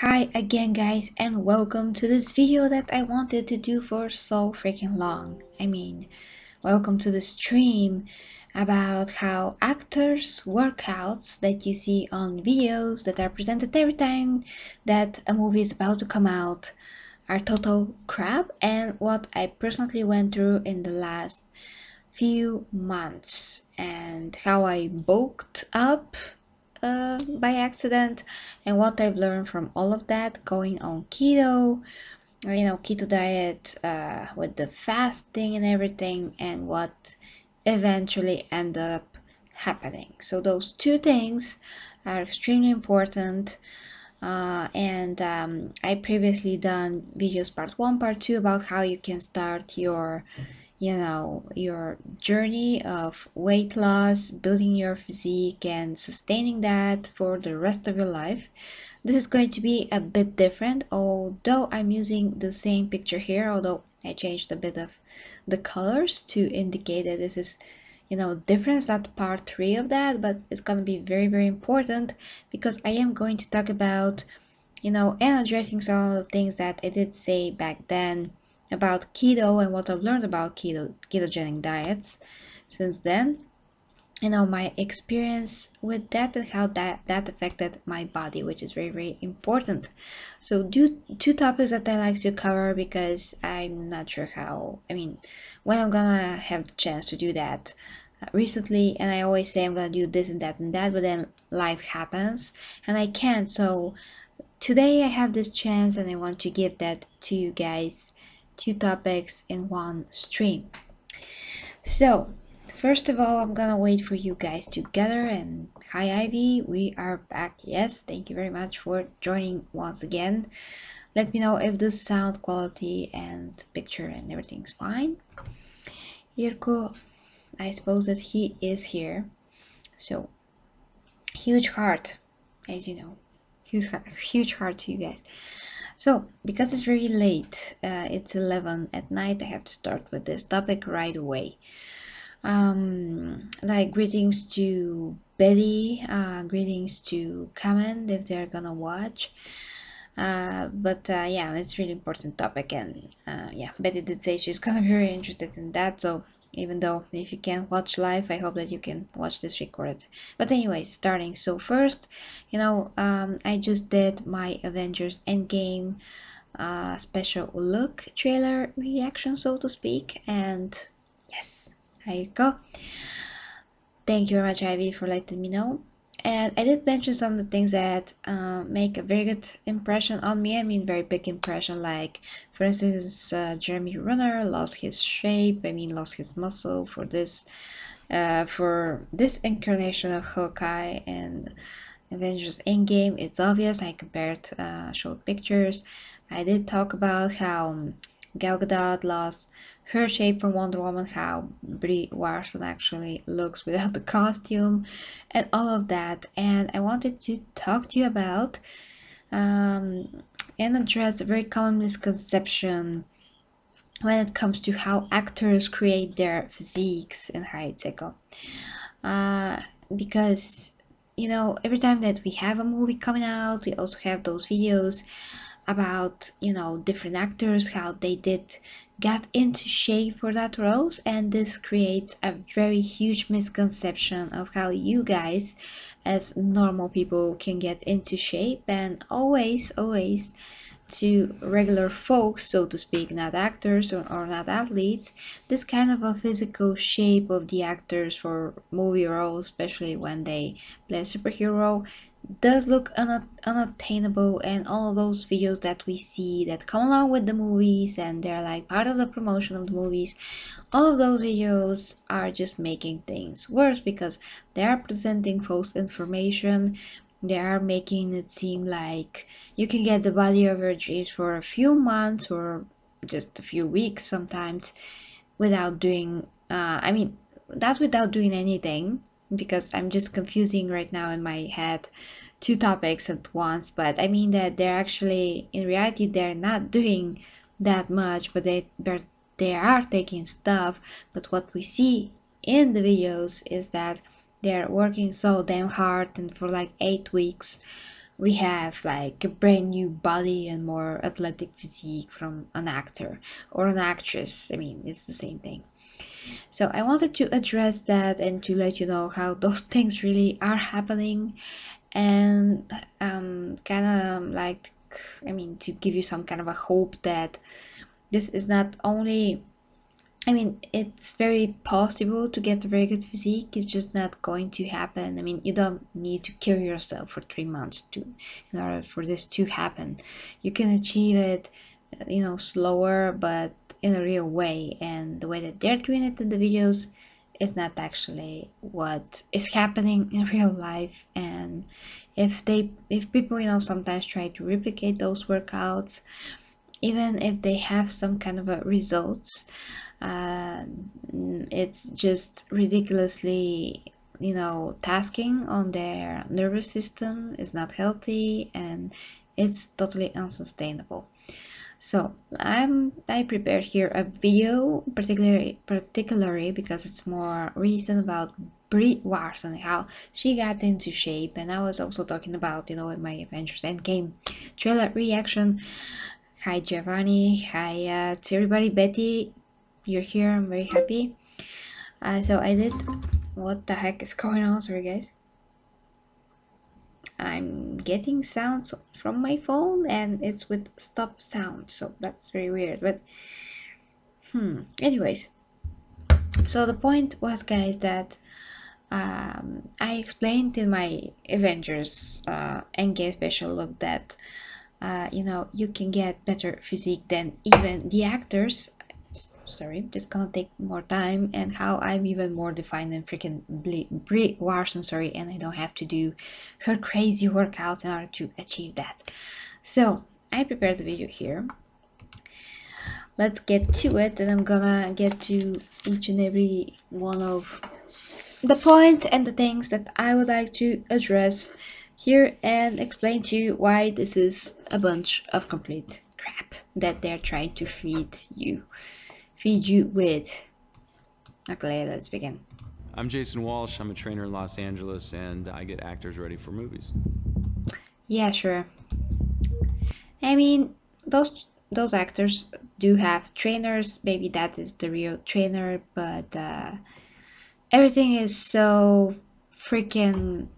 Hi again guys, and welcome to this video that I wanted to do for so freaking long. Welcome to the stream about how actors workouts that you see on videos that are presented every time that a movie is about to come out are total crap, and what I personally went through in the last few months and how I bulked up by accident, and what I've learned from all of that going on keto, keto diet with the fasting and everything, and what eventually ended up happening. So those two things are extremely important. And I previously done videos part 1, part 2 about how you can start your journey of weight loss, building your physique and sustaining that for the rest of your life. This is going to be a bit different, although I'm using the same picture here, although I changed a bit of the colors to indicate that this is different. It's not part 3 of that, but it's going to be very, very important because I am going to talk about and addressing some of the things that I did say back then about keto and what I've learned about ketogenic diets since then. My experience with that and how that affected my body, which is very, very important. So two topics that I like to cover because I'm not sure when I'm gonna have the chance to do that recently, and I always say I'm gonna do this and that, but then life happens and I can't. So today I have this chance and I want to give that to you guys, two topics in one stream. So first of all, I'm gonna wait for you guys to gather. And hi Ivy, we are back. Yes, thank you very much for joining once again. Let me know if the sound quality and picture and everything's fine. Irko, I suppose that he is here. So huge heart, as you know, huge heart to you guys. So, because it's very late, it's 11 at night, I have to start with this topic right away. Like greetings to Betty, greetings to Kamen if they're gonna watch. Yeah, it's a really important topic, and yeah, Betty did say she's gonna be very interested in that. So even though if you can't watch live, I hope that you can watch this recorded. But anyway, starting. So first, I just did my Avengers Endgame special look trailer reaction, so to speak, and yes, here you go. Thank you very much, Ivy, for letting me know. And I did mention some of the things that make a very good impression on me. Very big impression. Like, for instance, Jeremy Renner lost his shape. Lost his muscle for this incarnation of Hawkeye and Avengers Endgame. It's obvious. I compared, showed pictures. I did talk about how Gal Gadot lost her shape from Wonder Woman, how Brie Larson actually looks without the costume, and all of that. And I wanted to talk to you about and address a very common misconception when it comes to how actors create their physiques and heights. Because every time that we have a movie coming out, we also have those videos about different actors, how they did get into shape for that roles, and this creates a very huge misconception of how you guys as normal people can get into shape. And always to regular folks, so to speak, not actors or not athletes, this kind of a physical shape of the actors for movie roles, especially when they play a superhero, does look unattainable. And all of those videos that we see that come along with the movies and they're like part of the promotion of the movies, all of those videos are just making things worse because they are presenting false information. They are making it seem like you can get the body of your dreams for a few months or just a few weeks sometimes without doing not without doing anything, because I'm just confusing right now in my head two topics at once. But I mean that they're actually, in reality, they're not doing that much, but they are taking stuff. But what we see in the videos is that they're working so damn hard and for like 8 weeks we have like a brand new body and more athletic physique from an actor or an actress. I mean, it's the same thing. So I wanted to address that and to let you know how those things really are happening, and kind of like, I mean, to give you some kind of a hope that this is not only, I mean, it's very possible to get a very good physique. It's just not going to happen. I mean, you don't need to kill yourself for 3 months to in order for this to happen. You can achieve it, slower, but in a real way. And the way that they're doing it in the videos is not actually what is happening in real life. And if people, sometimes try to replicate those workouts, even if they have some kind of a results, uh, it's just ridiculously, tasking on their nervous system is not healthy, and it's totally unsustainable. So I prepared here a video particularly because it's more recent, about Brie Larson, how she got into shape. And I was also talking about, in my Avengers Endgame trailer reaction. Hi Giovanni, hi to everybody. Betty, you're here, I'm very happy. So I did, what the heck is going on? Sorry guys, I'm getting sounds from my phone and it's with stop sound, so that's very weird. But anyways, so the point was, guys, that I explained in my Avengers Endgame special look that you can get better physique than even the actors. Sorry, just gonna take more time, and how I'm even more defined than freaking Brie Larson, sorry, and I don't have to do her crazy workout in order to achieve that. So I prepared the video here. Let's get to it, and I'm gonna get to each and every one of the points and the things that I would like to address here and explain to you why this is a bunch of complete crap that they're trying to feed you with. Okay, let's begin. I'm Jason Walsh. I'm a trainer in Los Angeles, and I get actors ready for movies. Yeah, sure. I mean, those actors do have trainers. Maybe that is the real trainer, but everything is so freaking,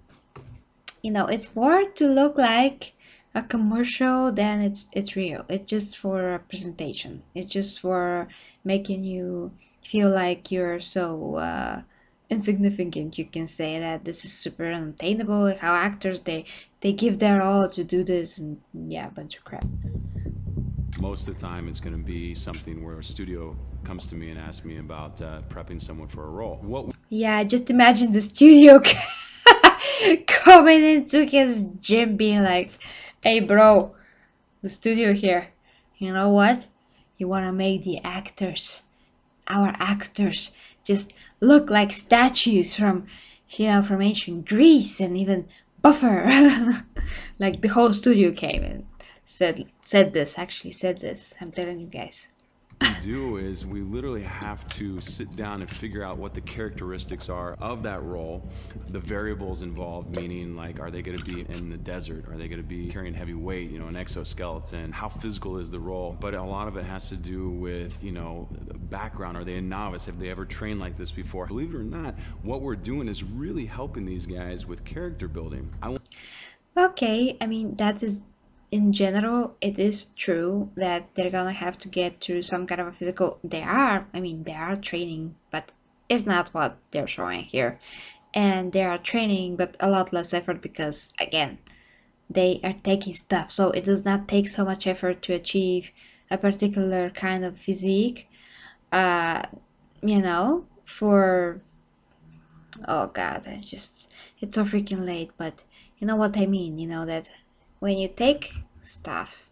it's more to look like a commercial than it's real. It's just for a presentation. It's just for making you feel like you're so insignificant. You can say that this is super unattainable, like how actors, they give their all to do this, and yeah, a bunch of crap. Most of the time, it's going to be something where a studio comes to me and asks me about prepping someone for a role. Yeah, just imagine the studio coming into his gym being like, hey bro, the studio here, you know what, you want to make our actors just look like statues from ancient Greece, and even buffer. Like the whole studio came and said this, I'm telling you guys. What we do is we literally have to sit down and figure out what the characteristics are of that role, the variables involved, meaning like, are they going to be in the desert? Are they going to be carrying heavy weight, an exoskeleton? How physical is the role? But a lot of it has to do with, background. Are they a novice? Have they ever trained like this before? Believe it or not, what we're doing is really helping these guys with character building. Okay, I mean, that is, in general, it is true that they're gonna have to get through some kind of a physical. They are training, but it's not what they're showing here. And they are training, but a lot less effort because, again, they are taking stuff. So it does not take so much effort to achieve a particular kind of physique. For, oh god, it's so freaking late, but you know what I mean, that when you take stuff,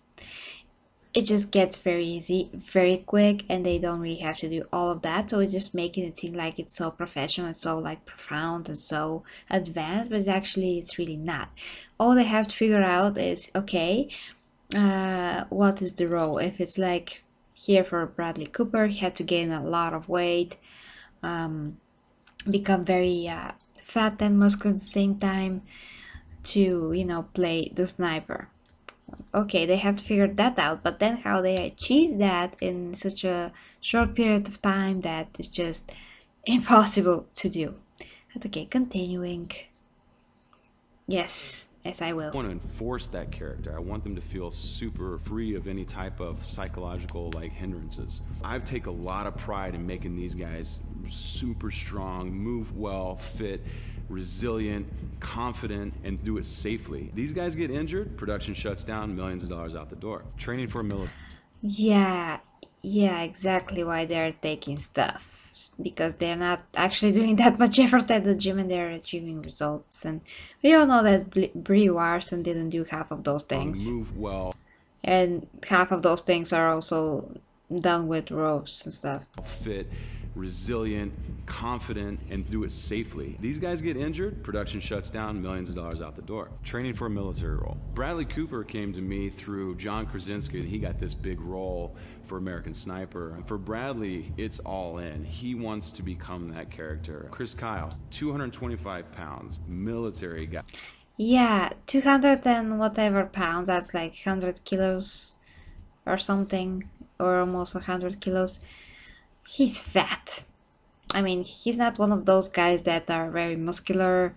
it just gets very easy, very quick, and they don't really have to do all of that. So it's just making it seem like it's so professional and so like profound and so advanced, but it's really not. All they have to figure out is, okay, what is the role? If it's like here for Bradley Cooper, he had to gain a lot of weight, become very fat and muscular at the same time. to, you know, play the sniper. Okay, they have to figure that out, but then how they achieve that in such a short period of time, that is just impossible to do. But okay, continuing. Yes, I will. I want to enforce that character. I want them to feel super free of any type of psychological like hindrances. I take a lot of pride in making these guys super strong, move well, fit, resilient, confident, and do it safely. These guys get injured, production shuts down, millions of dollars out the door. Training for a military. Yeah, yeah, exactly why they're taking stuff. Because they're not actually doing that much effort at the gym and they're achieving results. And we all know that Brie Larson didn't do half of those things. Move well. And half of those things are also done with ropes and stuff. Fit, resilient, confident, and do it safely. These guys get injured, production shuts down, millions of dollars out the door. Training for a military role. Bradley Cooper came to me through John Krasinski. He got this big role for American Sniper. And for Bradley, it's all in. He wants to become that character. Chris Kyle, 225 pounds, military guy. Yeah, 200 and whatever pounds, that's like 100 kilos or something, or almost 100 kilos. He's fat. I mean, he's not one of those guys that are very muscular,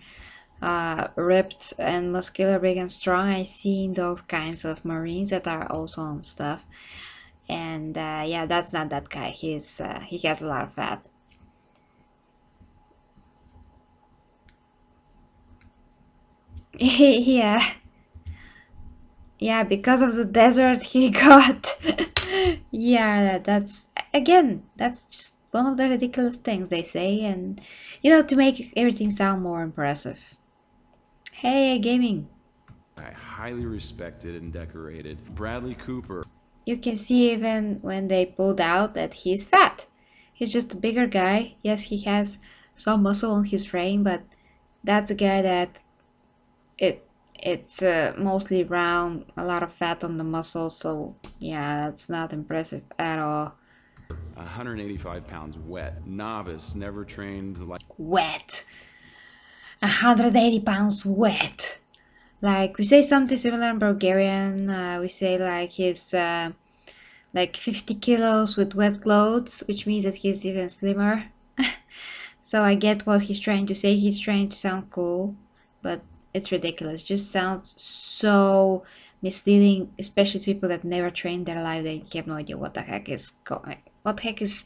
ripped and muscular, big and strong. I seen those kinds of Marines that are also on stuff. And yeah, that's not that guy. He has a lot of fat. Yeah. Yeah, because of the desert he got. Yeah, that's again, that's just one of the ridiculous things they say, and you know, to make everything sound more impressive. Hey, gaming. Highly respected and decorated. Bradley Cooper. You can see even when they pulled out that he's fat. He's just a bigger guy. Yes, he has some muscle on his frame, but that's a guy that it's mostly round, a lot of fat on the muscles, so yeah, that's not impressive at all. 185 pounds wet. Novice, never trained like... Wet. 180 pounds wet. Like, we say something similar in Bulgarian. We say like he's like 50 kilos with wet clothes, which means that he's even slimmer. So I get what he's trying to say. He's trying to sound cool, but it's ridiculous. It just sounds so misleading, especially to people that never trained their life. They have no idea what the heck is going, what the heck is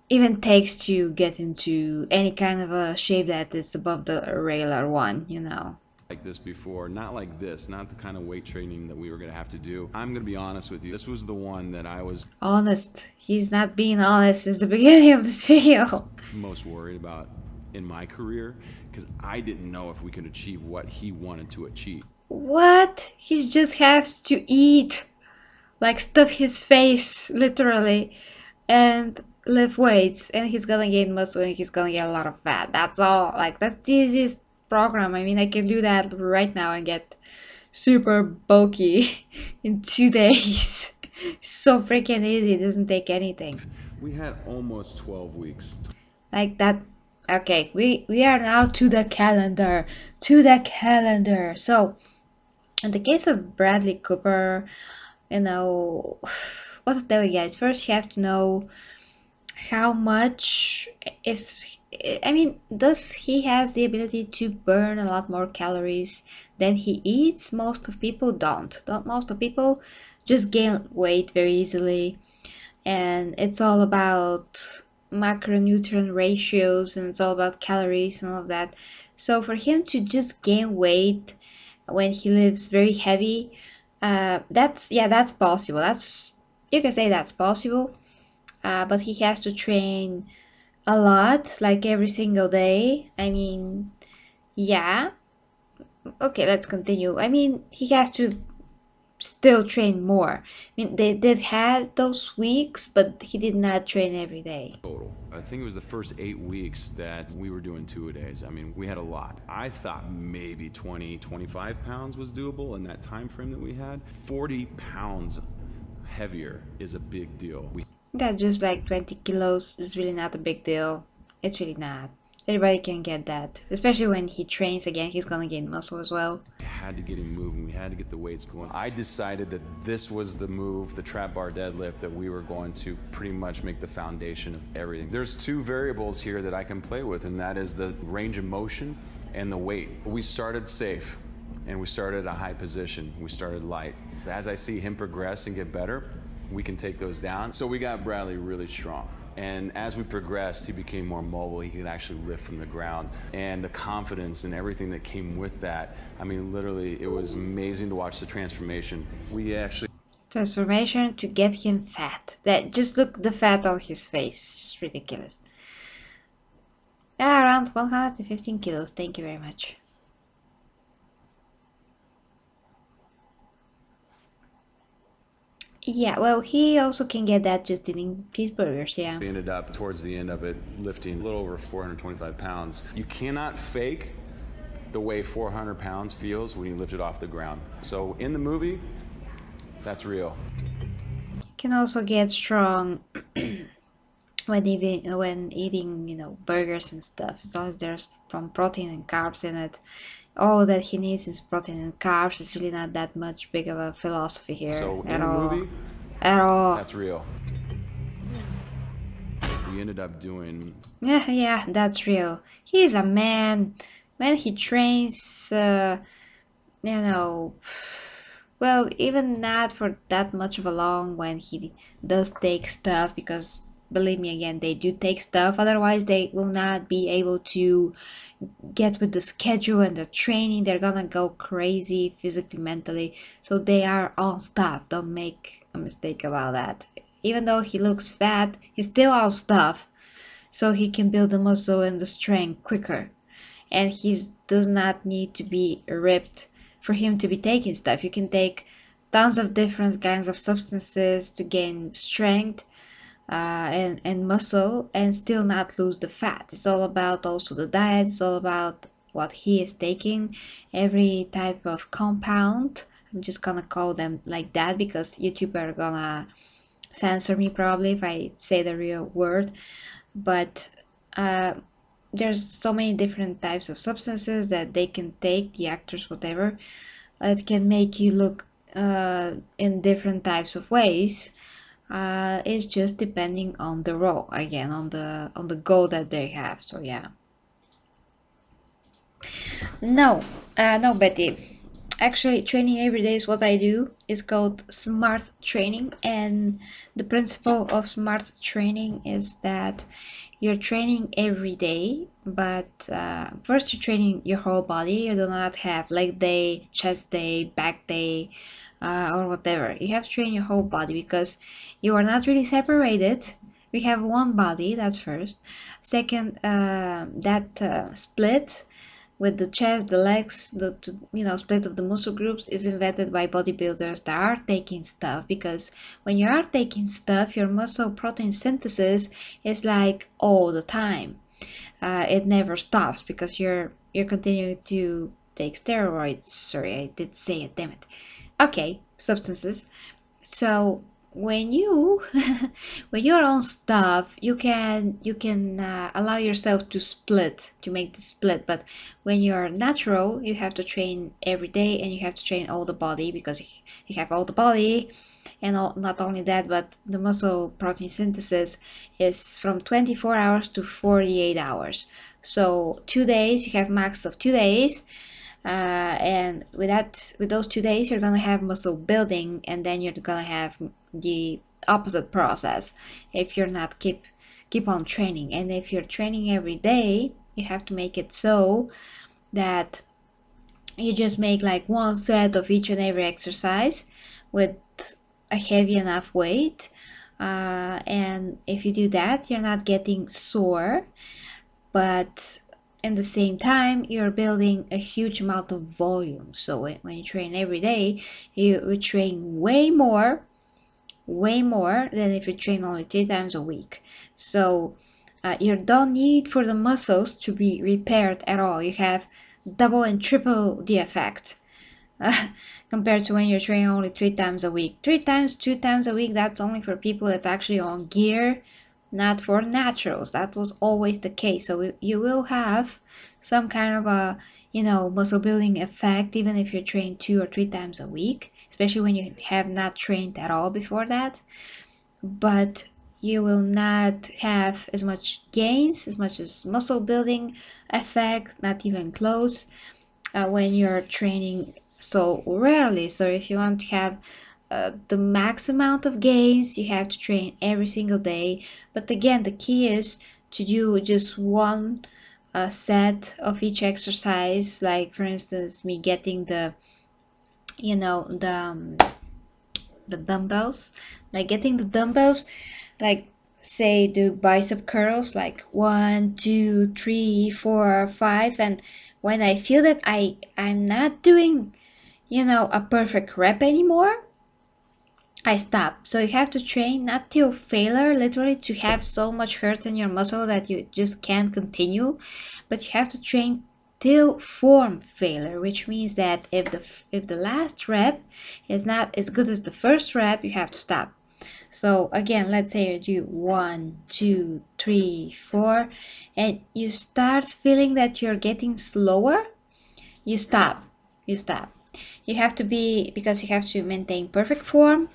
even takes to get into any kind of a shape that is above the regular one, you know. Like this before, not like this, not the kind of weight training that we were going to have to do. I'm going to be honest with you. This was the one that I was honest. He's not being honest since the beginning of this video. Most worried about in my career, because I didn't know if we could achieve what he wanted to achieve. What? He just has to eat, like stuff his face literally, and lift weights, and he's gonna gain muscle and he's gonna get a lot of fat. That's all. Like, that's the easiest program. I mean, I can do that right now and get super bulky in 2 days. So freaking easy. It doesn't take anything. We had almost 12 weeks. Like that. Okay, we are now to the calendar. To the calendar. So, in the case of Bradley Cooper, you know, what to tell you guys. First, you have to know how much is, I mean, does he has the ability to burn a lot more calories than he eats? Most of people don't. Most of people just gain weight very easily, and it's all about macronutrient ratios, and it's all about calories and all of that. So for him to just gain weight when he lives very heavy, that's possible. That's, you can say that's possible. But he has to train a lot, like every single day. I mean, yeah. Okay, let's continue. I mean, he has to still train more. I mean, they did had those weeks, but he did not train every day. Total. I think it was the first 8 weeks that we were doing 2-a-days. I mean, we had a lot. I thought maybe 20, 25 pounds was doable in that time frame that we had. 40 pounds heavier is a big deal. That just like 20 kilos is really not a big deal. It's really not. Everybody can get that, especially when he trains again. He's gonna gain muscle as well. We had to get him moving. We had to get the weights going. I decided that this was the move, the trap bar deadlift, that we were going to pretty much make the foundation of everything. There's two variables here that I can play with, and that is the range of motion and the weight. We started safe, and we started at a high position. We started light. As I see him progress and get better, we can take those down. So we got Bradley really strong. And as we progressed, he became more mobile. He could actually lift from the ground. And the confidence and everything that came with that, I mean, literally, it was amazing to watch the transformation. We actually... Transformation to get him fat. That, just look the fat on his face. It's ridiculous. Around 115 kilos. Thank you very much. Yeah, well, he also can get that just eating cheeseburgers, yeah. We ended up, towards the end of it, lifting a little over 425 pounds. You cannot fake the way 400 pounds feels when you lift it off the ground. So in the movie, that's real. You can also get strong when eating, you know, burgers and stuff, as long as there's some protein and carbs in it. All that he needs is protein and carbs. It's really not that much big of a philosophy here. So at in the all. movie, at all. That's real. We ended up doing... Yeah, that's real. He's a man. When he trains, you know, well, even not for that much of a long when he does take stuff, because believe me again, they do take stuff. Otherwise, they will not be able to get with the schedule and the training. They're gonna go crazy physically, mentally. So they are on stuff. Don't make a mistake about that. Even though he looks fat, he's still on stuff. So he can build the muscle and the strength quicker. And he does not need to be ripped for him to be taking stuff. You can take tons of different kinds of substances to gain strength and muscle and still not lose the fat. It's all about also the diet. It's all about what he is taking. Every type of compound, I'm just gonna call them like that because YouTube are gonna censor me probably if I say the real word, but there's so many different types of substances that they can take, the actors, whatever. It can make you look in different types of ways. It's just depending on the role, again, on the goal that they have. So yeah. No, Betty. Actually, training every day is what I do. It's called smart training, and the principle of smart training is that you're training every day, but first you're training your whole body. You do not have leg day, chest day, back day, or whatever. You have to train your whole body because you are not really separated. We have one body, that's first. Second, that split with the chest, the legs, the split of the muscle groups is invented by bodybuilders that are taking stuff, because when you are taking stuff, your muscle protein synthesis is like all the time. It never stops because you're continuing to take steroids. Sorry, I did say it, damn it. Okay, substances. So when you when you're on stuff, you can allow yourself to make the split. But when you're natural, you have to train every day, and you have to train all the body, because you have all the body. And not only that, but the muscle protein synthesis is from 24 hours to 48 hours. So 2 days, you have max of 2 days. And with those 2 days, you're gonna have muscle building, and then you're gonna have the opposite process if you're not keep on training. And if you're training every day, you have to make it so that you just make like one set of each and every exercise with a heavy enough weight, and if you do that, you're not getting sore, but at the same time you're building a huge amount of volume. So when you train every day, you train way more than if you train only 3 times a week. So you don't need for the muscles to be repaired at all. You have double and triple the effect compared to when you're training only 3 times a week. 2 times a week, that's only for people that actually on gear not for naturals. That was always the case. So you will have some kind of a, muscle building effect even if you train 2 or 3 times a week, especially when you have not trained at all before that. But you will not have as much gains, as much as muscle building effect, not even close, when you're training so rarely. So if you want to have the max amount of gains, you have to train every single day. But again, the key is to do just one set of each exercise. Like for instance, me getting you know, the dumbbells, like getting the dumbbells, like say do bicep curls, like 1, 2, 3, 4, 5, and when I feel that I'm not doing, a perfect rep anymore, I stop. So you have to train not till failure, literally to have so much hurt in your muscle that you just can't continue, but you have to train till form failure, which means that if the last rep is not as good as the first rep, you have to stop. So again, let's say you do 1, 2, 3, 4, and you start feeling that you're getting slower, you stop. You stop. You have to be, because you have to maintain perfect form,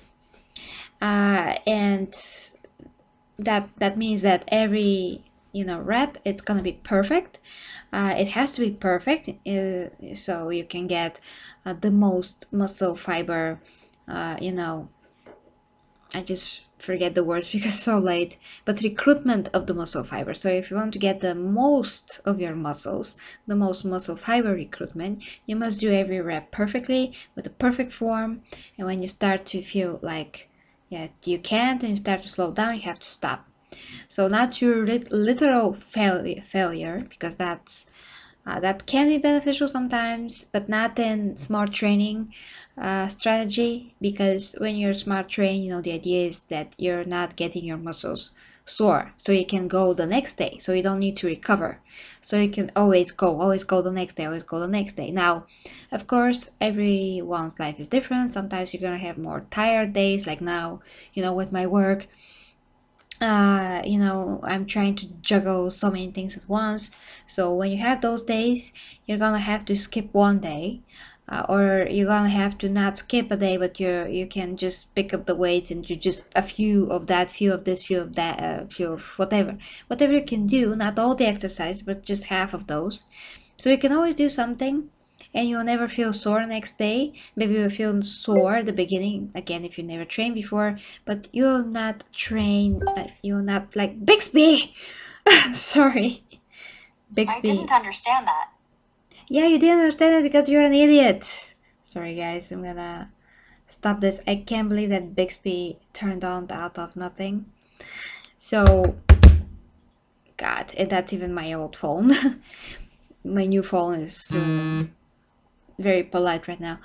and that means that every rep it's gonna be perfect. It has to be perfect, so you can get the most muscle fiber. I just forget the words because it's so late, but recruitment of the muscle fiber. So if you want to get the most of your muscles, the most muscle fiber recruitment, you must do every rep perfectly with the perfect form. And when you start to feel like, yeah, you can't, and you start to slow down, you have to stop. So not your literal failure, because that can be beneficial sometimes, but not in smart training strategy. Because when you're smart train, the idea is that you're not getting your muscles sore, so you can go the next day. So you don't need to recover. So you can always go the next day, always go the next day. Now, of course, everyone's life is different. Sometimes you're gonna have more tired days, like now, with my work. I'm trying to juggle so many things at once. So when you have those days, you're gonna have to skip one day, or you're gonna have to not skip a day, but you can just pick up the weights and do just a few of that, few of this, few of that, few of whatever you can do. Not all the exercise, but just half of those. So you can always do something, and you'll never feel sore next day. Maybe you'll feel sore at the beginning, again, if you never trained before, but you'll not train, you'll not like Bixby! Sorry, Bixby. I didn't understand that. Yeah, you didn't understand it because you're an idiot. Sorry, guys, I'm gonna stop this. I can't believe that Bixby turned on out of nothing. So, God, that's even my old phone. My new phone is very polite right now.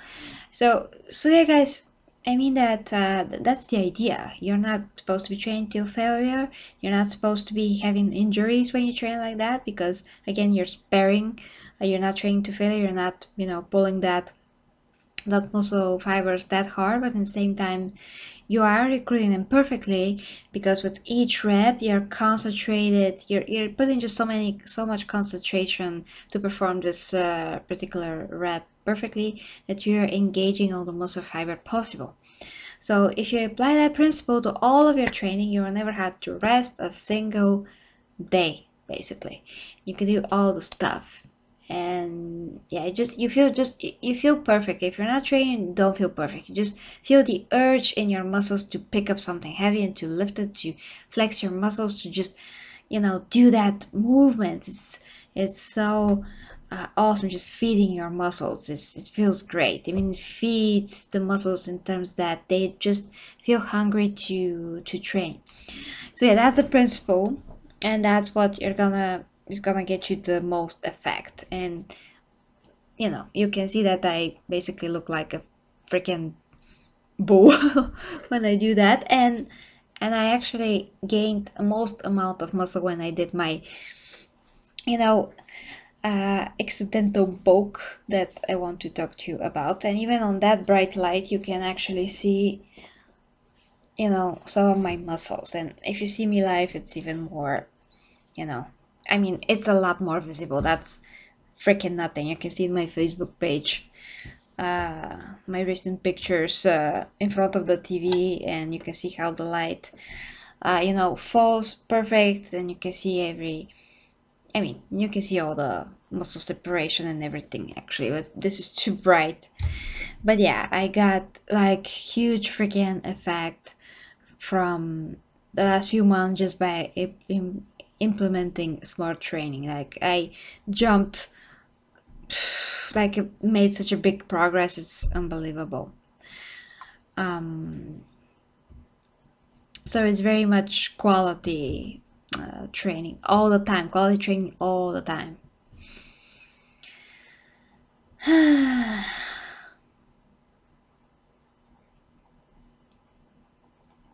So yeah, guys. I mean that that's the idea. You're not supposed to be training till failure. You're not supposed to be having injuries when you train like that, because again, you're sparing. You're not training to failure. You're not, pulling that muscle fibers that hard, but at the same time, you are recruiting them perfectly, because with each rep you're concentrated, you're putting just so much concentration to perform this particular rep perfectly, that you're engaging all the muscle fiber possible. So if you apply that principle to all of your training, you will never have to rest a single day. Basically, you can do all the stuff. And yeah, you feel perfect. If you're not training, don't feel perfect. You just feel the urge in your muscles to pick up something heavy and to lift it, to flex your muscles, to just do that movement. It's so awesome, just feeding your muscles. It feels great. I mean, it feeds the muscles in terms that they just feel hungry to train. So yeah, that's the principle, and that's what is gonna get you the most effect. And you can see that I basically look like a freaking bull when I do that, and I actually gained the most amount of muscle when I did my you know accidental bulk that I want to talk to you about. And even on that bright light, you can actually see you know, some of my muscles. And if you see me live, it's even more, you know, I mean, it's a lot more visible. That's freaking nothing. You can see in my Facebook page my recent pictures in front of the TV, and you can see how the light, you know, falls perfect, and you can see every. I mean, you can see all the muscle separation and everything actually, but this is too bright. But yeah, I got like huge freaking effect from the last few months just by implementing smart training. Like I jumped, like it made such a big progress. It's unbelievable. Um, so it's very much quality training all the time. Quality training all the time.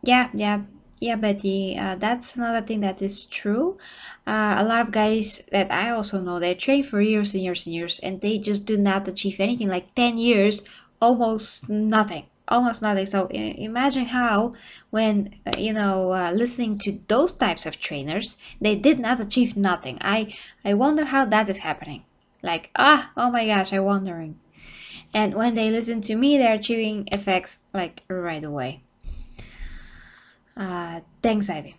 Yeah, Betty. That's another thing that is true. A lot of guys that I also know, they train for years and years and years, and they just do not achieve anything. Like 10 years, almost nothing. So imagine how, when listening to those types of trainers, they did not achieve nothing. I wonder how that is happening. Like oh my gosh, I'm wondering. And when they listen to me, they're achieving effects like right away. Thanks, Ivy.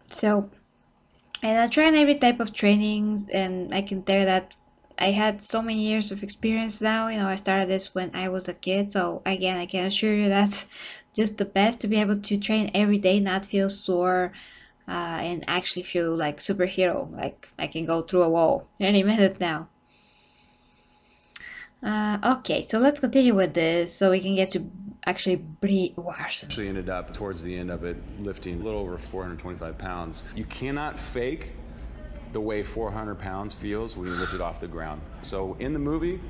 So, and I try every type of trainings, and I can tell you that I had so many years of experience now. You know, I started this when I was a kid, so again, I can assure you that's just the best to be able to train every day, not feel sore, and actually feel like superhero, like I can go through a wall any minute now. Okay, so let's continue with this so we can get to actually Brie Larson. Actually ended up towards the end of it lifting a little over 425 pounds. You cannot fake the way 400 pounds feels when you lift it off the ground. So in the movie,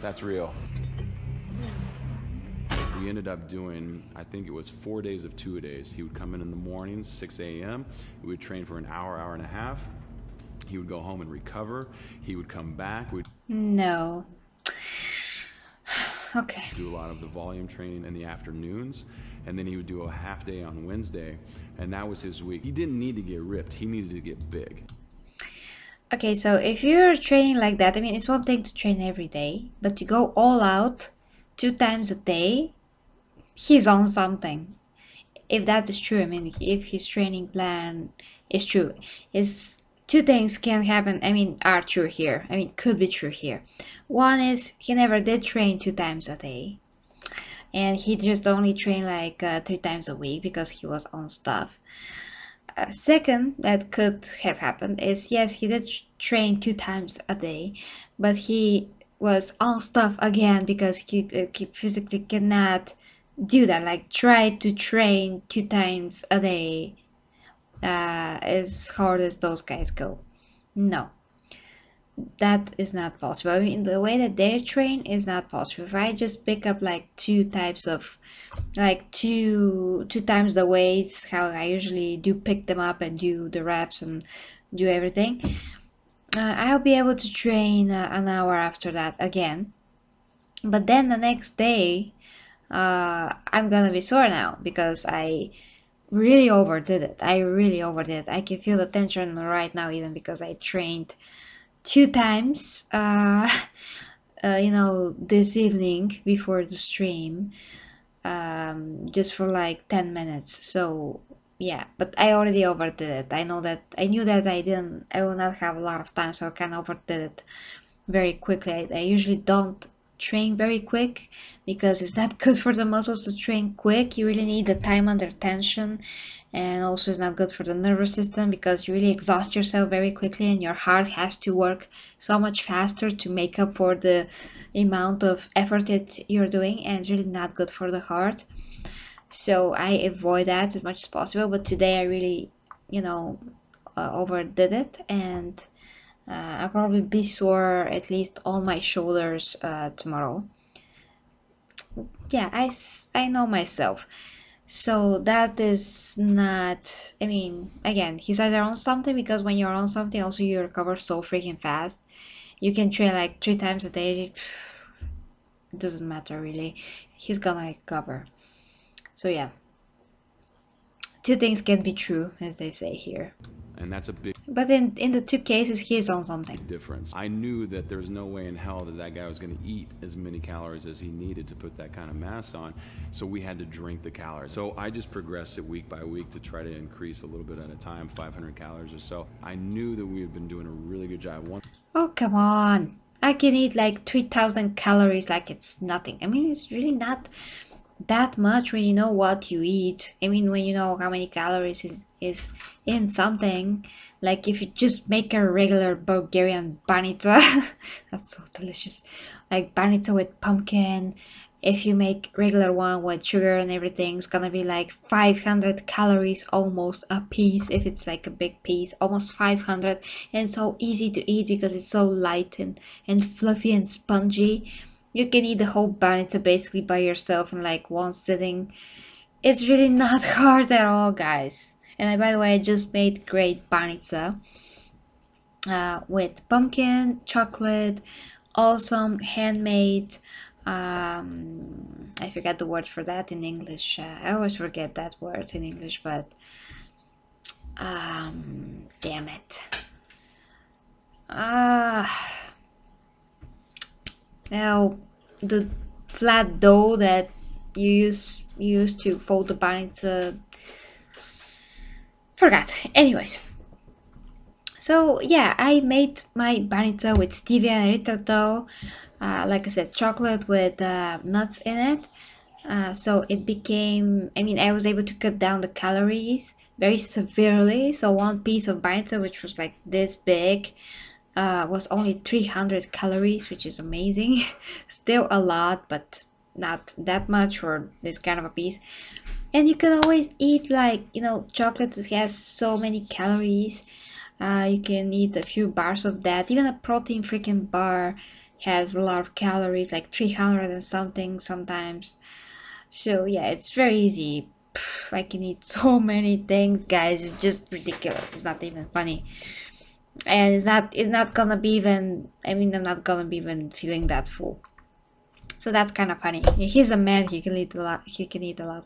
that's real. We ended up doing, I think it was 4 days of two-a-days. He would come in the mornings, 6 a.m. We would train for an hour, hour and a half. He would go home and recover. He would come back. We'd No. Okay. do a lot of the volume training in the afternoons, and then he would do a half day on Wednesday, and that was his week. He didn't need to get ripped. He needed to get big. Okay, so if you're training like that, I mean, it's one thing to train every day, but to go all out 2 times a day, he's on something. If that is true, I mean, if his training plan is true, is two things can happen. I mean, are true here. I mean, could be true here. One is he never did train 2 times a day, and he just only trained like 3 times a week because he was on stuff. Second, that could have happened is yes, he did train 2 times a day, but he was on stuff again because he physically cannot do that. Like try to train 2 times a day as hard as those guys go. No, that is not possible. I mean, the way that they train is not possible. If I just pick up like two types of, like two times the weights, how I usually do pick them up and do the reps and do everything, I'll be able to train an hour after that again. But then the next day, I'm gonna be sore now because I really overdid it. I really overdid it. I can feel the tension right now even because I trained 2 times this evening before the stream, just for like 10 minutes. So yeah, but I already overdid it. I knew that I will not have a lot of time, so I kind of overdid it very quickly. I usually don't train very quick because it's not good for the muscles to train quick. You really need the time under tension, and also it's not good for the nervous system because you really exhaust yourself very quickly and your heart has to work so much faster to make up for the amount of effort that you're doing, and it's really not good for the heart. So I avoid that as much as possible, but today I really overdid it, and I'll probably be sore at least on my shoulders tomorrow. Yeah, I know myself. So that is not, I mean, again, he's either on something because when you're on something, also you recover so freaking fast. You can train like 3 times a day. It doesn't matter really. He's gonna recover. So yeah, two things can be true, as they say here. And that's a big But in the two cases, he's on something. difference. I knew that there's no way in hell that that guy was going to eat as many calories as he needed to put that kind of mass on. So we had to drink the calories. So I just progressed it week by week to try to increase a little bit at a time, 500 calories or so. I knew that we had been doing a really good job. Oh, come on. I can eat like 3,000 calories like it's nothing. I mean, it's really not that much when you know what you eat. I mean, when you know how many calories is in something. Like if you just make a regular Bulgarian banitsa, that's so delicious. Like banitsa with pumpkin. If you make regular one with sugar and everything, it's gonna be like 500 calories almost a piece. If it's like a big piece, almost 500, and so easy to eat because it's so light and fluffy and spongy. You can eat the whole banitsa basically by yourself in like one sitting. It's really not hard at all, guys. And by the way, I just made great banitsa with pumpkin, chocolate, awesome handmade. I forgot the word for that in English. I always forget that word in English, but damn it. Now the flat dough that you use to fold the banitsa. Forgot. Anyways. So yeah, I made my banitsa with stevia and erythritol. Like I said, chocolate with nuts in it. So it became, I mean, I was able to cut down the calories very severely. So one piece of banitsa, which was like this big, was only 300 calories, which is amazing. Still a lot, but not that much for this kind of a piece. And you can always eat like, you know, chocolate that has so many calories. You can eat a few bars of that. Even a protein freaking bar has a lot of calories, like 300 and something sometimes. So yeah, it's very easy. I can eat so many things, guys. It's just ridiculous. It's not even funny. And it's not gonna be even, I mean, I'm not gonna be even feeling that full. So that's kind of funny. He's a man, he can eat a lot,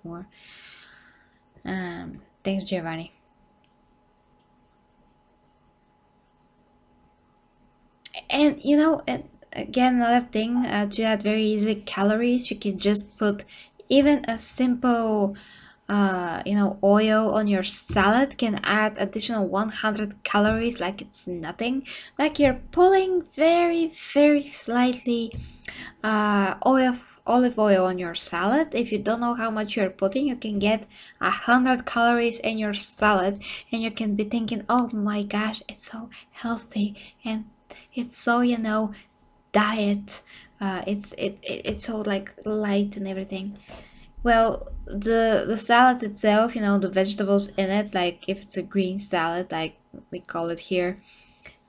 more. Thanks, Giovanni. And you know, again, another thing, to add very easy calories, you can just put even a simple oil on your salad can add additional 100 calories like it's nothing. Like you're pulling very, very slightly olive oil on your salad. If you don't know how much you're putting, you can get 100 calories in your salad, and you can be thinking, oh my gosh, it's so healthy and it's so, diet. It's so like light and everything. Well, the salad itself, the vegetables in it, like if it's a green salad, like we call it here,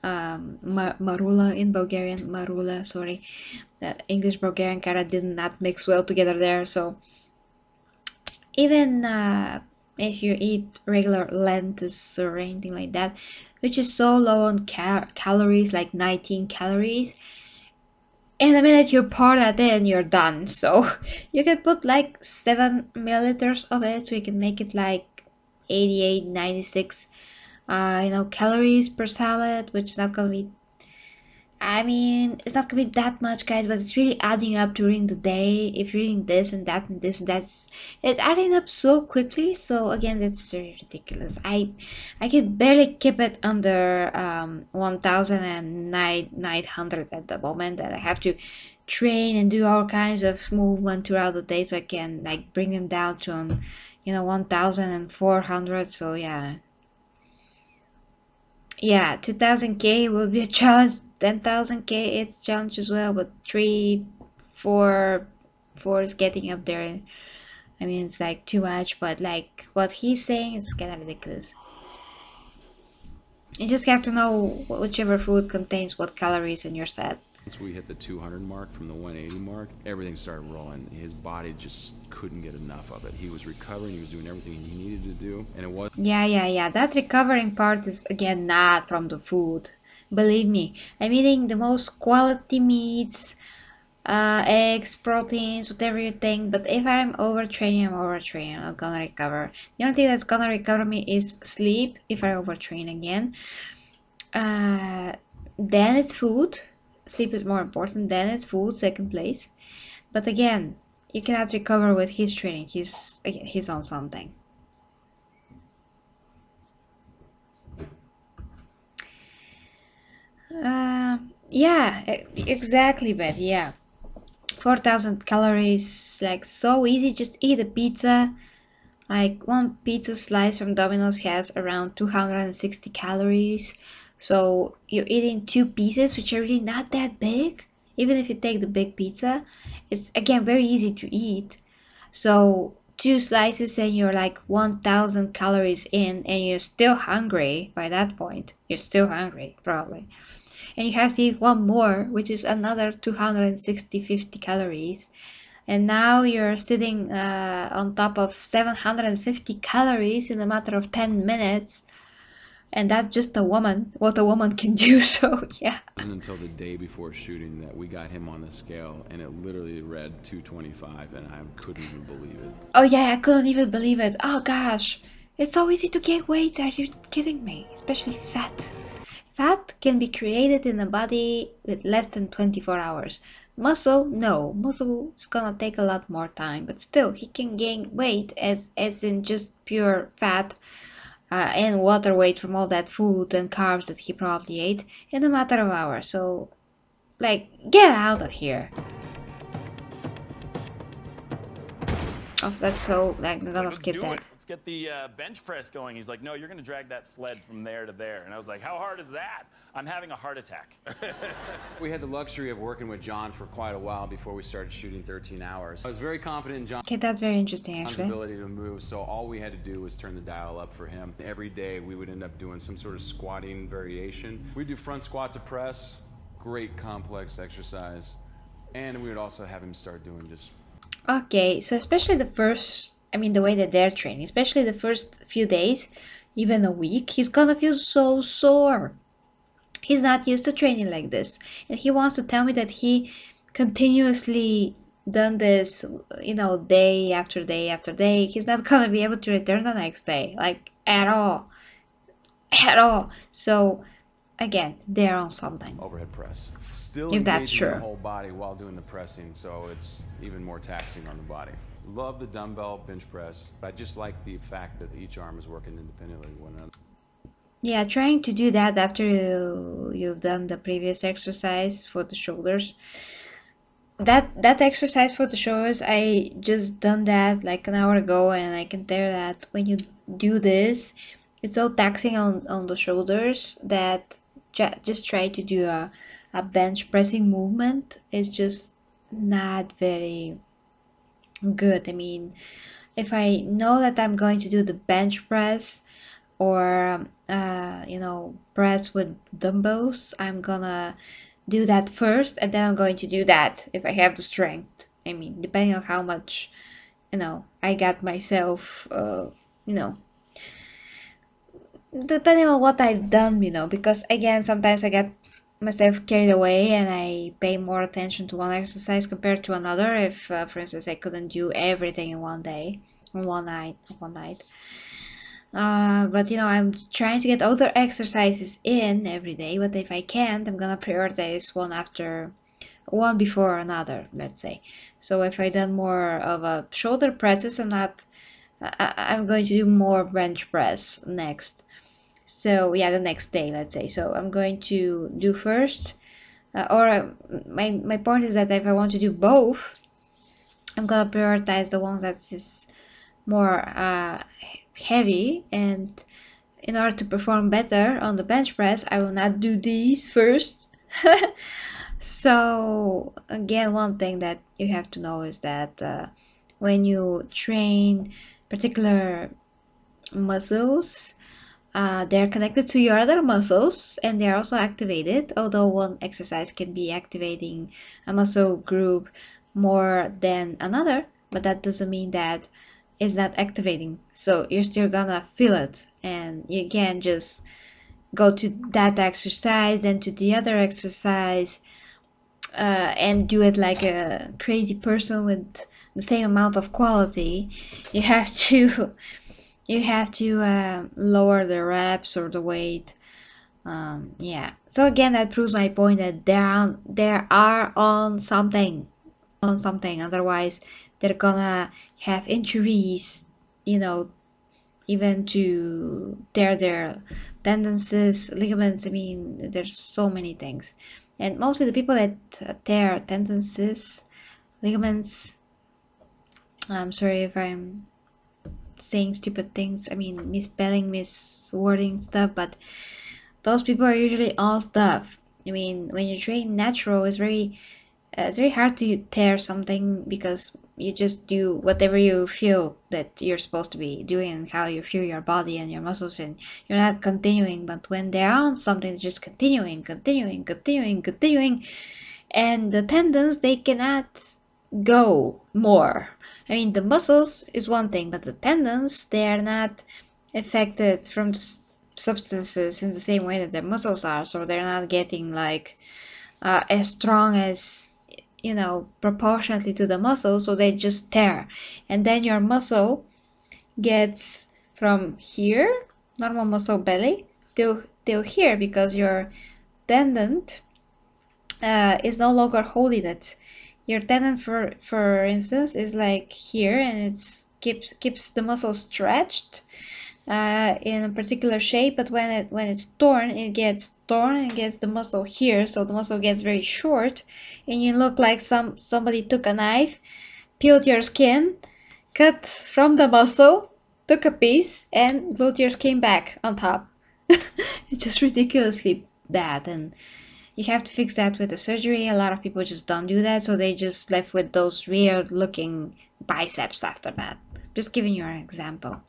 marula in Bulgarian, marula, sorry. That English Bulgarian kind of did not mix well together there, so even if you eat regular lentils or anything like that, which is so low on calories, like 19 calories, and the minute you pour that in, you're done. So you can put like 7 milliliters of it, so you can make it like 88, 96 calories per salad, which is not gonna be, I mean, it's not gonna be that much, guys, but it's really adding up during the day. If you're eating this and that and this and that's, it's adding up so quickly. So again, that's very ridiculous. I can barely keep it under 1,900 at the moment, and I have to train and do all kinds of movement throughout the day, so I can like bring them down to 1,400. So yeah, 2000K will be a challenge. 10,000K it's a challenge as well, but 4 is getting up there. I mean, it's like too much, but like what he's saying is kind of ridiculous. You just have to know whichever food contains what calories in your set. Once we hit the 200 mark from the 180 mark, everything started rolling. His body just couldn't get enough of it. He was recovering, he was doing everything he needed to do, and it was. Yeah. That recovering part is again not from the food. Believe me, I'm eating the most quality meats, eggs, proteins, whatever you think. But if I'm overtraining, I'm overtraining. I'm not gonna recover. The only thing that's gonna recover me is sleep if I overtrain again. Then it's food. Sleep is more important. Then it's food, second place. But again, you cannot recover with his training. He's on something. Yeah, exactly, Betty. Yeah, 4,000 calories, like so easy. Just eat a pizza. Like one pizza slice from Domino's has around 260 calories. So you're eating two pieces, which are really not that big. Even if you take the big pizza, it's again very easy to eat. So two slices and you're like 1,000 calories in, and you're still hungry by that point. You're still hungry, probably. And you have to eat one more, which is another 260, 50 calories. And now you're sitting on top of 750 calories in a matter of 10 minutes. And that's just a woman, what a woman can do. So, yeah. It wasn't until the day before shooting that we got him on the scale, and it literally read 225, and I couldn't even believe it. Oh, yeah, I couldn't even believe it. Oh, gosh. It's so easy to gain weight. Are you kidding me? Especially fat. Fat can be created in the body with less than 24 hours. Muscle, no. Muscle is gonna take a lot more time, but still, he can gain weight as in just pure fat and water weight from all that food and carbs that he probably ate in a matter of hours. So, like, get out of here. Oh, that's so, like, I'm gonna skip that. Let's get the bench press going. He's like, no, you're gonna drag that sled from there to there. And I was like, how hard is that? I'm having a heart attack. We had the luxury of working with John for quite a while before we started shooting 13 hours. I was very confident in John's Okay, that's very interesting, actually. ability to move, so all we had to do was turn the dial up for him. Every day we would end up doing some sort of squatting variation. We'd do front squat to press, great complex exercise, and we would also have him start doing just... Okay, so especially the way that they're training, especially the first few days, even a week, he's gonna feel so sore. He's not used to training like this, and he wants to tell me that he continuously done this, day after day after day. He's not gonna be able to return the next day, like at all, at all. So again, they're on something. overhead press. Still If that's engaging true. the whole body while doing the pressing, so it's even more taxing on the body. Love the dumbbell bench press, but I just like the fact that each arm is working independently of one another. Yeah, trying to do that after you've done the previous exercise for the shoulders. That exercise for the shoulders, I just done that like an hour ago, and I can tell that when you do this, it's so taxing on the shoulders that just try to do a bench pressing movement. It's just not very good. I mean, if I know that I'm going to do the bench press or press with dumbbells, I'm gonna do that first, and then I'm going to do that if I have the strength. I mean, depending on how much I got myself, depending on what I've done, because again, sometimes I get myself carried away and I pay more attention to one exercise compared to another. If for instance, I couldn't do everything in one day, one night. But I'm trying to get other exercises in every day, but if I can't, I'm gonna prioritize one before another, let's say. So if I done more of a shoulder presses, I'm going to do more bench press next. So yeah, the next day, let's say. So I'm going to do first, my point is that if I want to do both, I'm gonna prioritize the one that is more heavy, and in order to perform better on the bench press, I will not do these first. So again, one thing that you have to know is that when you train particular muscles, they're connected to your other muscles and they're also activated, although one exercise can be activating a muscle group more than another, but that doesn't mean that it's not activating. So you're still gonna feel it, and you can't just go to that exercise then to the other exercise and do it like a crazy person with the same amount of quality, you have to lower the reps or the weight. Yeah. So again, that proves my point that there are on something. Otherwise, they're gonna have injuries. You know, even to tear their tendons, ligaments. I mean, there's so many things, and mostly the people that tear tendons, ligaments. I'm sorry if I'm saying stupid things. I mean, misspelling, miswording stuff, but those people are usually all stuff. I mean, when you train natural, it's very hard to tear something because you just do whatever you feel that you're supposed to be doing and how you feel your body and your muscles, and you're not continuing. But when they're on something, they're just continuing, and the tendons, they cannot go more. I mean, the muscles is one thing, but the tendons, they are not affected from substances in the same way that their muscles are, so they're not getting like as strong as, proportionately to the muscle, so they just tear, and then your muscle gets from here, normal muscle belly, till here, because your tendon is no longer holding it. Your tendon, for instance, is like here, and it's keeps the muscle stretched in a particular shape. But when it's torn, it gets torn and gets the muscle here, so the muscle gets very short, and you look like somebody took a knife, peeled your skin, cut from the muscle, took a piece, and glued your skin back on top. It's just ridiculously bad, and you have to fix that with the surgery. A lot of people just don't do that, so they just left with those weird looking biceps after that. Just giving you an example.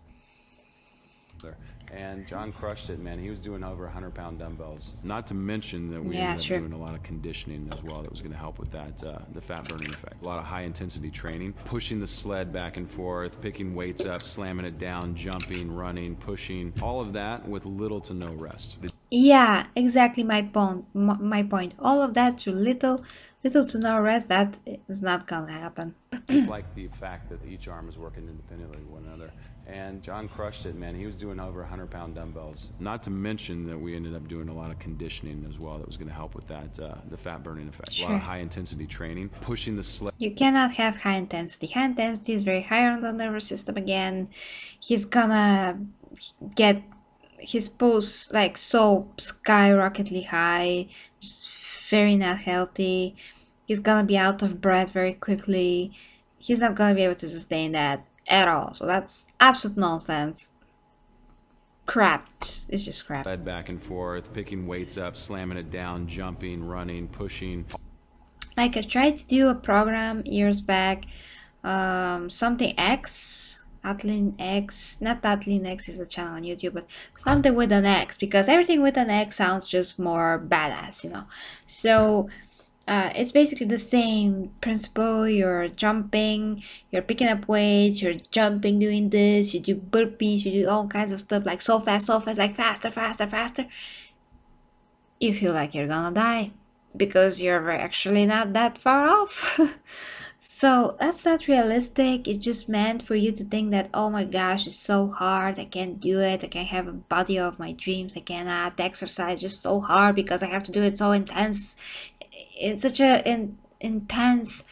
And John crushed it, man. He was doing over 100-pound dumbbells. Not to mention that we Yeah, ended up sure. doing a lot of conditioning as well that was going to help with that, the fat burning effect. A lot of high-intensity training, pushing the sled back and forth, picking weights up, slamming it down, jumping, running, pushing, all of that with little to no rest. Yeah, exactly my point. My point. All of that to little to no rest. That is not gonna happen. Like the fact that each arm is working independently of one another. And John crushed it, man. He was doing over 100-pound dumbbells. Not to mention that we ended up doing a lot of conditioning as well that was going to help with that, the fat burning effect. Sure. A lot of high-intensity training, pushing the sled. You cannot have high intensity. High intensity is very high on the nervous system again. He's gonna get his pulse like so skyrocketingly high, just very not healthy. He's gonna be out of breath very quickly. He's not gonna be able to sustain that at all. So that's absolute nonsense. Crap. It's just crap. Sled back and forth, picking weights up, slamming it down, jumping, running, pushing. Like I tried to do a program years back, something X, Atlin X, not Atlin X is a channel on YouTube, but something with an X, because everything with an X sounds just more badass, So it's basically the same principle. You're jumping, you're picking up weights, you're jumping, doing this, you do burpees, you do all kinds of stuff like so fast, like faster. You feel like you're gonna die because you're actually not that far off. So that's not realistic. It's just meant for you to think that, oh my gosh, it's so hard. I can't do it. I can't have a body of my dreams. I cannot exercise just so hard because I have to do it so intense. It's such a intense,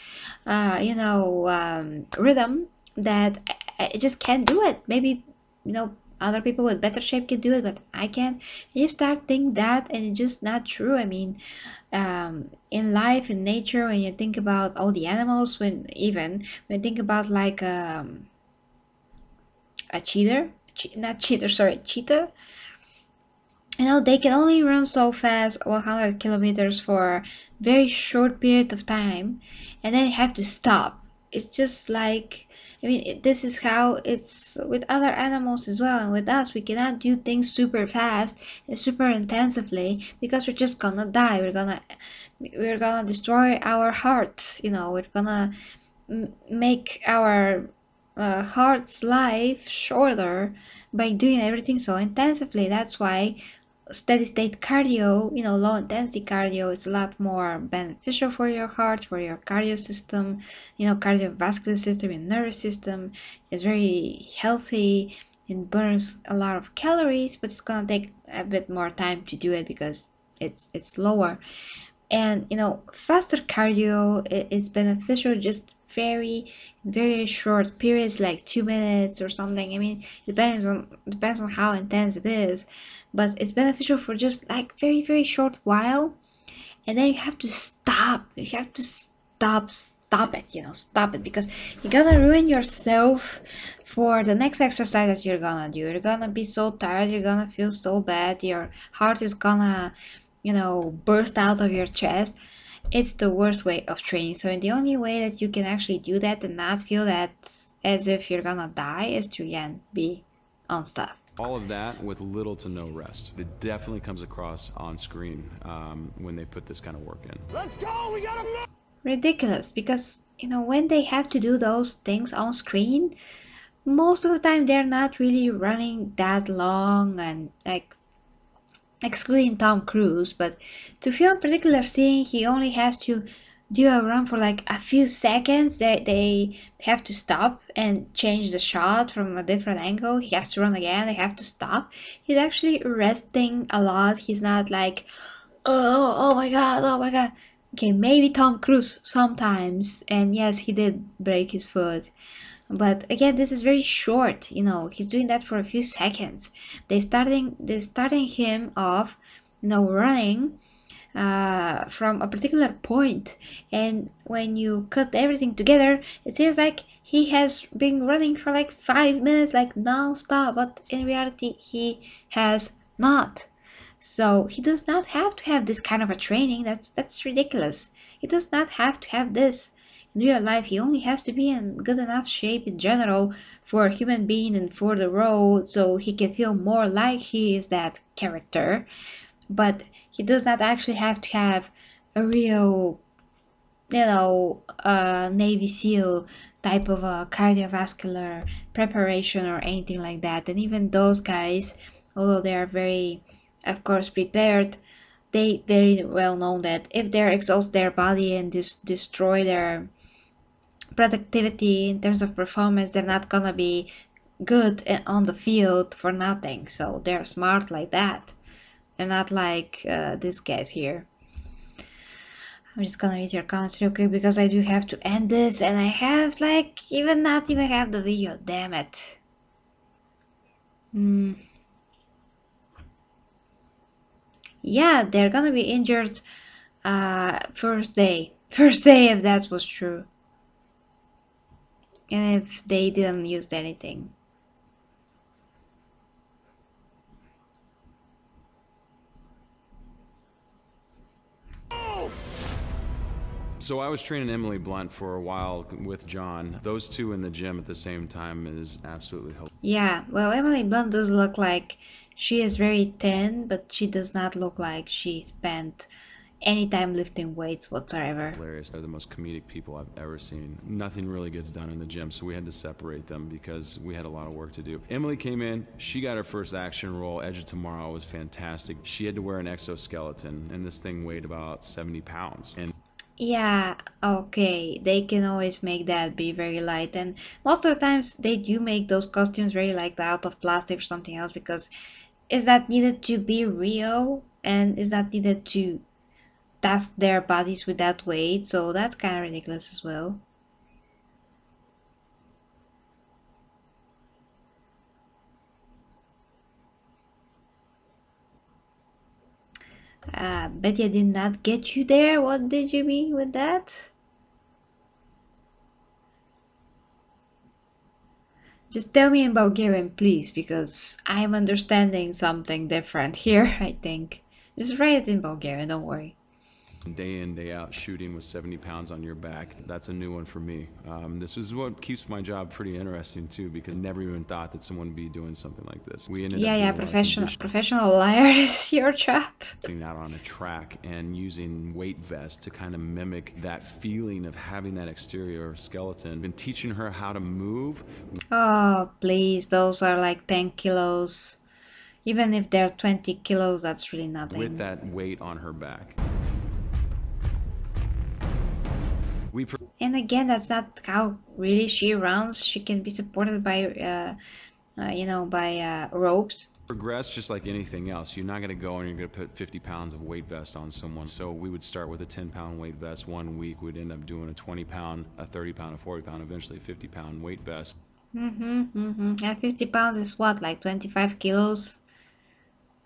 rhythm that I just can't do it. Maybe, other people with better shape can do it, but I can't. You start thinking that, and it's just not true. I mean, in life, in nature, when you think about all the animals, when you think about like a cheetah, they can only run so fast, 100 kilometers for a very short period of time, and then have to stop. It's just like, this is how it's with other animals as well, and with us, we cannot do things super fast and super intensively because we're just gonna die. We're gonna destroy our hearts. We're gonna make our heart's life shorter by doing everything so intensively. That's why steady state cardio, low intensity cardio is a lot more beneficial for your heart, for your cardio system, cardiovascular system, your nervous system is very healthy. It burns a lot of calories, but it's gonna take a bit more time to do it because it's slower. And faster cardio is beneficial just very short periods, like 2 minutes or something. I mean, depends on how intense it is, but it's beneficial for just like very short while, and then you have to stop. Stop it, stop it, because you're gonna ruin yourself for the next exercise that you're gonna do. You're gonna be so tired, you're gonna feel so bad, your heart is gonna burst out of your chest. It's the worst way of training. So the only way that you can actually do that and not feel that as if you're gonna die is to, again, be on stuff. All of that with little to no rest. It definitely comes across on screen when they put this kind of work in. Let's go! We gotta move! Ridiculous, because when they have to do those things on screen, most of the time they're not really running that long, and like, excluding Tom Cruise, but to film a particular scene, he only has to do a run for like a few seconds. They have to stop and change the shot from a different angle. He has to run again. They have to stop. He's actually resting a lot. He's not like, oh my god, oh my god. Okay, maybe Tom Cruise sometimes, and yes, he did break his foot. But again, this is very short. He's doing that for a few seconds. They starting him off, running from a particular point, and when you cut everything together, it seems like he has been running for like 5 minutes, like non-stop. But in reality, he has not. So he does not have to have this kind of a training. That's ridiculous. He does not have to have this. In real life, he only has to be in good enough shape in general for a human being and for the role, so he can feel more like he is that character. But he does not actually have to have a real, Navy SEAL type of a cardiovascular preparation or anything like that. And even those guys, although they are very, of course, prepared, they very well know that if they exhaust their body and destroy their productivity in terms of performance, they're not gonna be good on the field for nothing. So they're smart like that. They're not like these guys here. I'm just gonna read your comments real quick because I do have to end this, and I have like not even have the video. Damn it. Yeah, they're gonna be injured first day if that was true, and if they didn't use anything. So I was training Emily Blunt for a while with John. Those two in the gym at the same time is absolutely hilarious. Yeah, well, Emily Blunt does look like she is very thin, but she does not look like she spent any time lifting weights whatsoever. Hilarious. They're the most comedic people I've ever seen. Nothing really gets done in the gym, so we had to separate them because we had a lot of work to do. Emily came in, she got her first action role. Edge of Tomorrow was fantastic. She had to wear an exoskeleton, and this thing weighed about 70 pounds. And Yeah, okay, they can always make that be very light, and most of the times they do make those costumes very light out of plastic or something else, because is that needed to be real, and is that needed to test their bodies with that weight, so that's kind of ridiculous as well. Betty, I did not get you there. What did you mean with that? Just tell me in Bulgarian, please, because I'm understanding something different here, I think. Just write it in Bulgarian, don't worry. day in, day out, shooting with 70 pounds on your back. That's a new one for me. This is what keeps my job pretty interesting too, because I never even thought that someone would be doing something like this. We ended up doing professional liar is your job. Out on a track and using weight vests to kind of mimic that feeling of having that exterior skeleton. Been teaching her how to move. Oh, please, those are like 10 kilos. Even if they're 20 kilos, that's really nothing. With that weight on her back. And again, that's not how really she runs. She can be supported by, by ropes. Progress just like anything else. You're not going to go and you're going to put 50 pounds of weight vest on someone. So we would start with a 10-pound weight vest. 1 week we'd end up doing a 20-pound, a 30-pound, a 40-pound, eventually a 50-pound weight vest. And 50 pounds is what, like 25 kilos?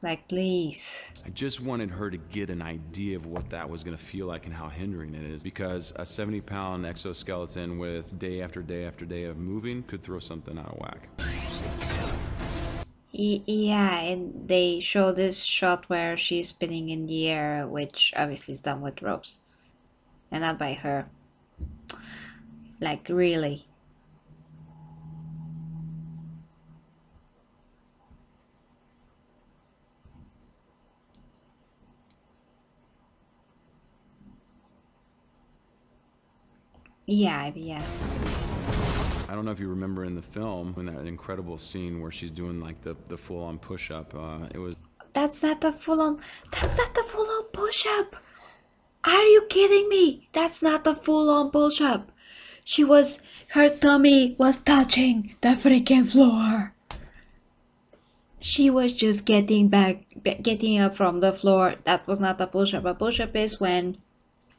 Like, please. I just wanted her to get an idea of what that was going to feel like and how hindering it is, because a 70-pound exoskeleton with day after day after day of moving could throw something out of whack. Yeah, and they show this shot where she's spinning in the air, which obviously is done with ropes and not by her. Like, really. Yeah. I don't know if you remember in the film, in that incredible scene where she's doing like the full-on push-up, it was... That's not the full-on push-up! Are you kidding me? That's not the full-on push-up! Her tummy was touching the freaking floor! She was just getting up from the floor. That was not a push-up. A push-up is when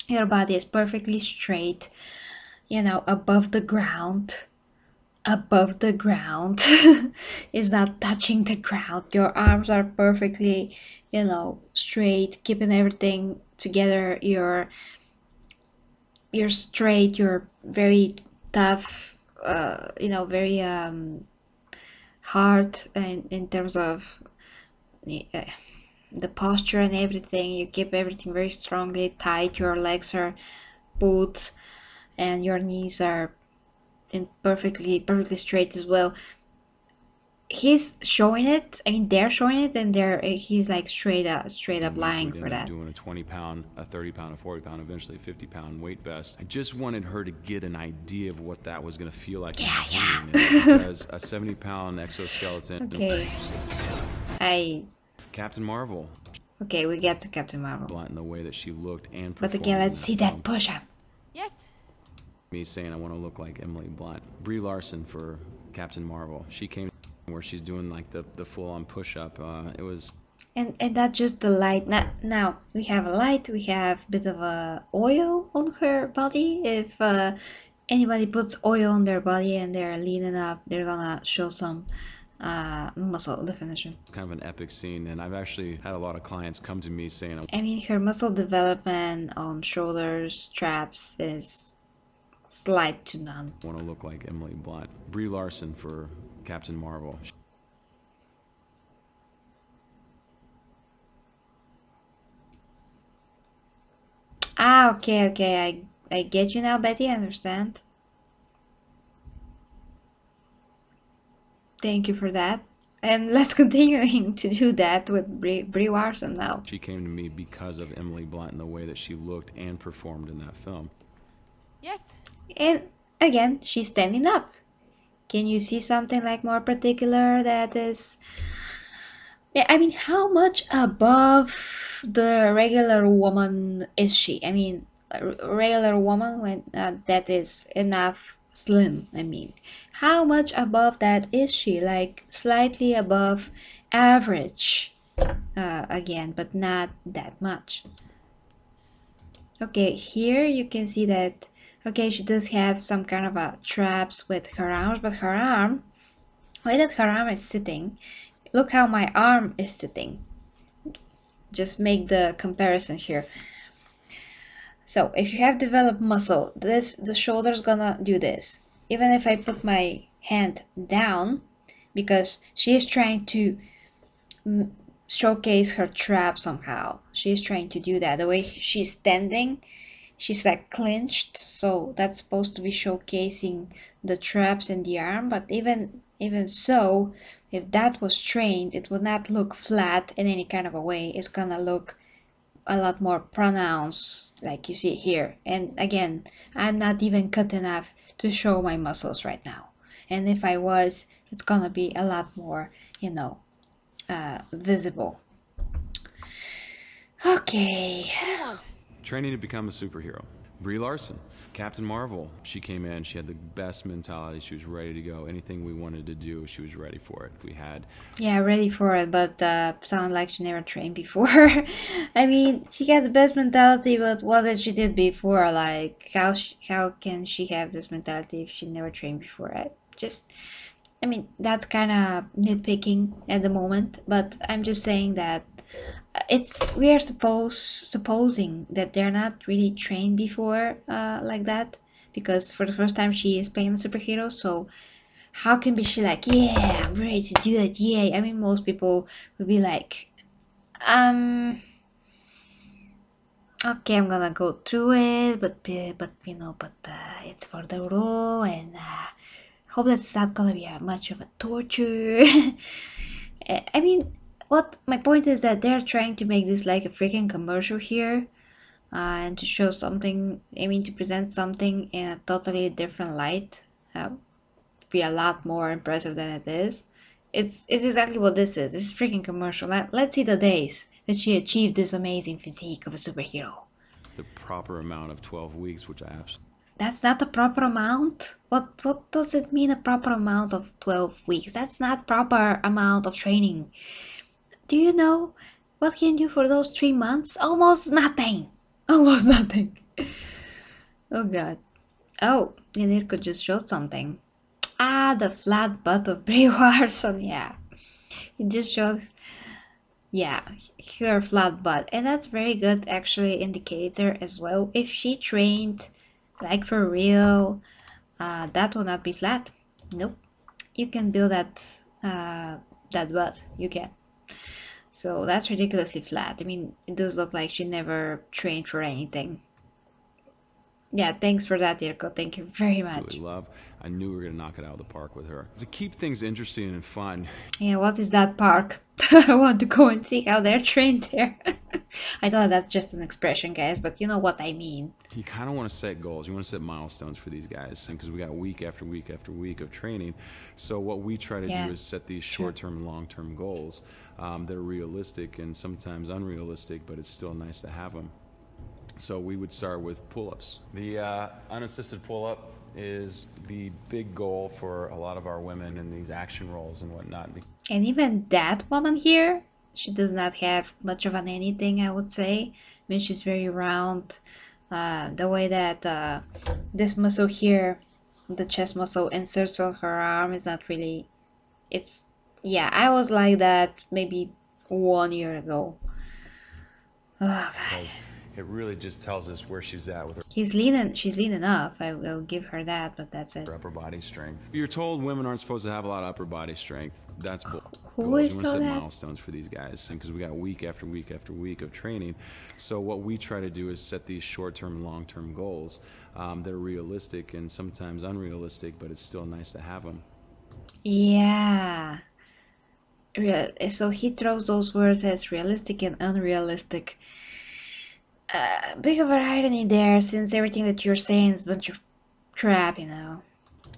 your body is perfectly straight, above the ground. Is not touching the ground. Your arms are perfectly, straight, keeping everything together. You're straight. You're very tough. Very hard in terms of the posture and everything. You keep everything very strongly tight. Your legs are put, and your knees are perfectly straight as well. He's showing it. I mean, they're showing it, and he's like straight up lying for that. Doing a 20-pound, a 30-pound, a 40-pound, eventually a 50-pound weight vest. I just wanted her to get an idea of what that was going to feel like. Yeah. Because a 70-pound exoskeleton. Okay. Captain Marvel. Okay, we get to Captain Marvel. Blunt in the way that she looked and performed. But again, let's see that push-up. Yes. Me saying I want to look like Emily Blunt. Brie Larson for Captain Marvel. She came where she's doing like the full-on push-up. It was... And that's just the light. Now we have a light. We have a bit of a oil on her body. If anybody puts oil on their body and they're leaning up, they're gonna show some muscle definition. Kind of an epic scene, and I've actually had a lot of clients come to me saying... I mean, her muscle development on shoulders, traps is slight to none. I want to look like Emily Blunt. Brie Larson for Captain Marvel. Okay. I get you now, Betty. I understand. Thank you for that. And let's continuing to do that with Brie Larson now. She came to me because of Emily Blunt and the way that she looked and performed in that film. Yes. And again, she's standing up. Can you see something like more particular that is... Yeah, I mean, how much above the regular woman is she? I mean, a regular woman when that is enough slim. I mean, how much above that is she? Like slightly above average. Again, but not that much. Okay, here you can see that. Okay, she does have some kind of a traps with her arms, but her arm, the way that her arm is sitting, look how my arm is sitting. Just make the comparison here. So if you have developed muscle, the shoulder's gonna do this. Even if I put my hand down, because she is trying to showcase her trap somehow. She is trying to do that. The way she's standing, she's like clenched, so that's supposed to be showcasing the traps in the arm. But even so, if that was trained, it would not look flat in any kind of a way. It's gonna look a lot more pronounced, like you see here. And again, I'm not even cut enough to show my muscles right now. And if I was, it's gonna be a lot more, visible. Okay. What do you want? Training to become a superhero. Brie Larson, Captain Marvel. She came in, she had the best mentality, she was ready to go. Anything we wanted to do, she was ready for it. We had... Yeah, ready for it, but sound like she never trained before. I mean, she got the best mentality, but what did she did before? Like, how can she have this mentality if she never trained before? I mean, that's kind of nitpicking at the moment, but I'm just saying that we are supposing that they're not really trained before like that, because for the first time she is playing a superhero, so how can be she like, yeah, I'm ready to do that, yay. I mean, most people would be like, okay, I'm gonna go through it, but it's for the role, and hope that's not gonna be much of a torture. I mean, what my point is that they're trying to make this like a freaking commercial here, and to show something. I mean, to present something in a totally different light, be a lot more impressive than it is. It's exactly what this is. This is freaking commercial. Let's see the days that she achieved this amazing physique of a superhero. the proper amount of 12 weeks, which I absolutely... That's not the proper amount? What does it mean, a proper amount of 12 weeks? That's not proper amount of training. Do you know what can you do for those 3 months? Almost nothing. Almost nothing. Oh god. Oh, Yanirko just showed something. Ah, the flat butt of Brie Larson, yeah. He just showed, yeah, her flat butt. And that's very good, actually, indicator as well. If she trained, like for real, that will not be flat. Nope. You can build that butt. You can. So that's ridiculously flat. I mean, it does look like she never trained for anything. Yeah, thanks for that, Irko. Thank you very much. love. I knew we were going to knock it out of the park with her. To keep things interesting and fun. Yeah, what is that park? I want to go and see how they're trained there. I thought that's just an expression, guys, but you know what I mean. You kind of want to set goals. You want to set milestones for these guys, because we got week after week after week of training. So what we try to do is set these short-term and long-term goals. They're realistic and sometimes unrealistic, but it's still nice to have them. So we would start with pull-ups. The unassisted pull-up is the big goal for a lot of our women in these action roles and whatnot. And even that woman here, she does not have much of an anything, I would say. I mean, she's very round. The way that this muscle here, the chest muscle, inserts on her arm is not really... Yeah, I was like that maybe 1 year ago. Oh, God. It really just tells us where she's at with her. She's lean enough. I'll give her that, but that's it. Her upper body strength. You're told women aren't supposed to have a lot of upper body strength. That's bull. Who is we want to set that? milestones for these guys, because we got week after week after week of training. So what we try to do is set these short-term and long-term goals. They're realistic and sometimes unrealistic, but it's still nice to have them. Yeah. So he throws those words as realistic and unrealistic. Big of a irony there, since everything that you're saying is a bunch of crap, you know.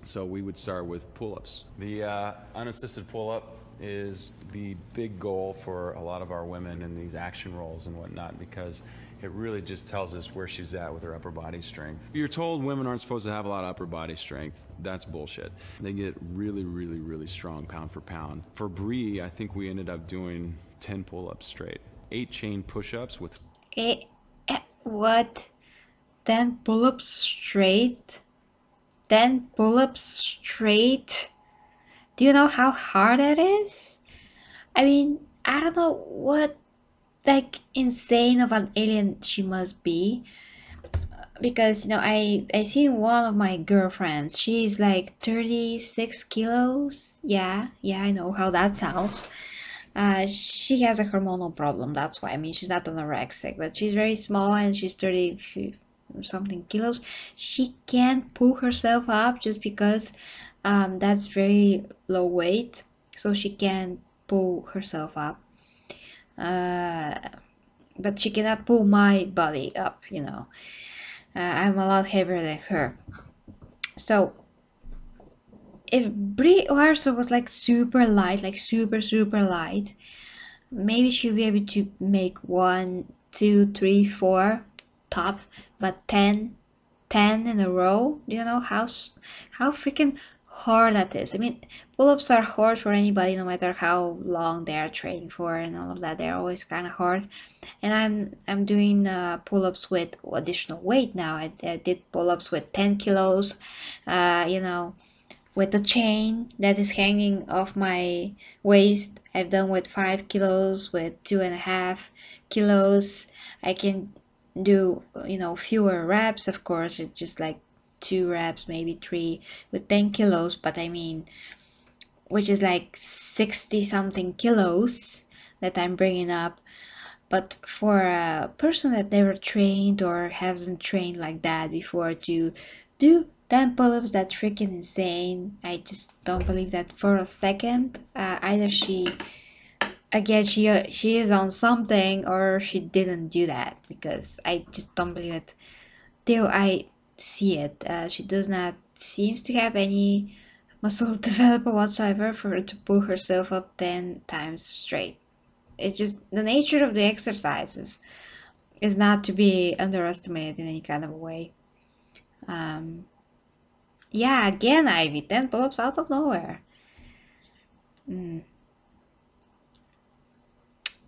So we would start with pull-ups. The unassisted pull-up is the big goal for a lot of our women in these action roles and whatnot, because it really just tells us where she's at with her upper body strength. You're told women aren't supposed to have a lot of upper body strength. That's bullshit. They get really, really, really strong pound for pound. For Brie, I think we ended up doing 10 pull-ups straight. 8 chain push-ups with... What? 10 pull-ups straight? 10 pull-ups straight? Do you know how hard that is? I mean, I don't know what like insane of an alien she must be, because I seen one of my girlfriends. She's like 36 kilos. Yeah, I know how that sounds. She has a hormonal problem, that's why. I mean, she's not anorexic, but she's very small and she's 30 something kilos. She can't pull herself up just because that's very low weight, so she can pull herself up. But she cannot pull my body up, I'm a lot heavier than her. So if Brie Larson was like super light, like super light, maybe she'll be able to make 1, 2, 3, 4 tops, but 10 in a row. Do you know how freaking hard that is? I mean, pull-ups are hard for anybody, no matter how long they are training for and all of that. They're always kind of hard. And I'm doing pull-ups with additional weight now. I did pull-ups with 10 kilos, you know, with the chain that is hanging off my waist. I've done with 5 kilos, with 2.5 kilos. I can do, you know, fewer reps. Of course, it's just like 2 reps, maybe 3 with 10 kilos, but I mean, which is like 60 something kilos that I'm bringing up. But for a person that never trained or hasn't trained like that before to do 10 pull-ups, that's freaking insane. I just don't believe that for a second. Either again, she is on something, or she didn't do that, because I just don't believe it till I see it. She does not seems to have any muscle development whatsoever for her to pull herself up 10 times straight. It's just the nature of the exercises is not to be underestimated in any kind of a way. Yeah, again, Ivy, 10 pull-ups out of nowhere.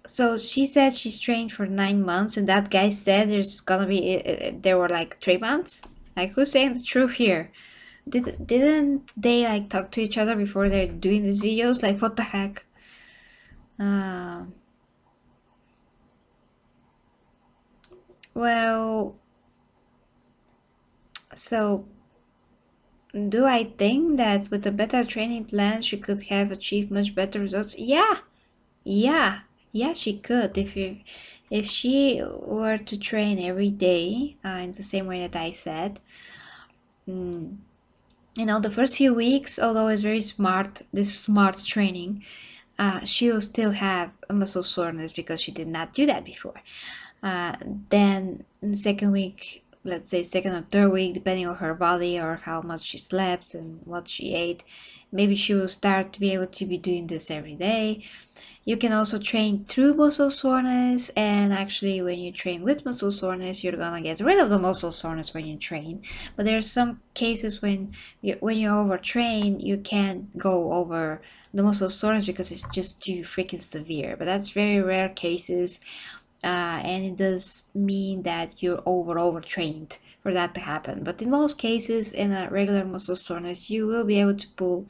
So she said she's trained for 9 months, and that guy said there's gonna be there were like 3 months. Like, who's saying the truth here? Didn't they like talk to each other before they're doing these videos? Like, what the heck? Well, so do I think that with a better training plan she could have achieved much better results? Yeah, she could. If she were to train every day in the same way that I said, you know, the first few weeks, although it's very smart, this smart training, she will still have a muscle soreness because she did not do that before. Then in the second week, let's say second or third week, depending on her body or how much she slept and what she ate, maybe she will start to be able to be doing this every day. You can also train through muscle soreness, and actually when you train with muscle soreness, you're gonna get rid of the muscle soreness when you train. But there are some cases when you overtrain, you can't go over the muscle soreness because it's just too freaking severe. But that's very rare cases, and it does mean that you're overtrained for that to happen. But in most cases, in a regular muscle soreness, you will be able to pull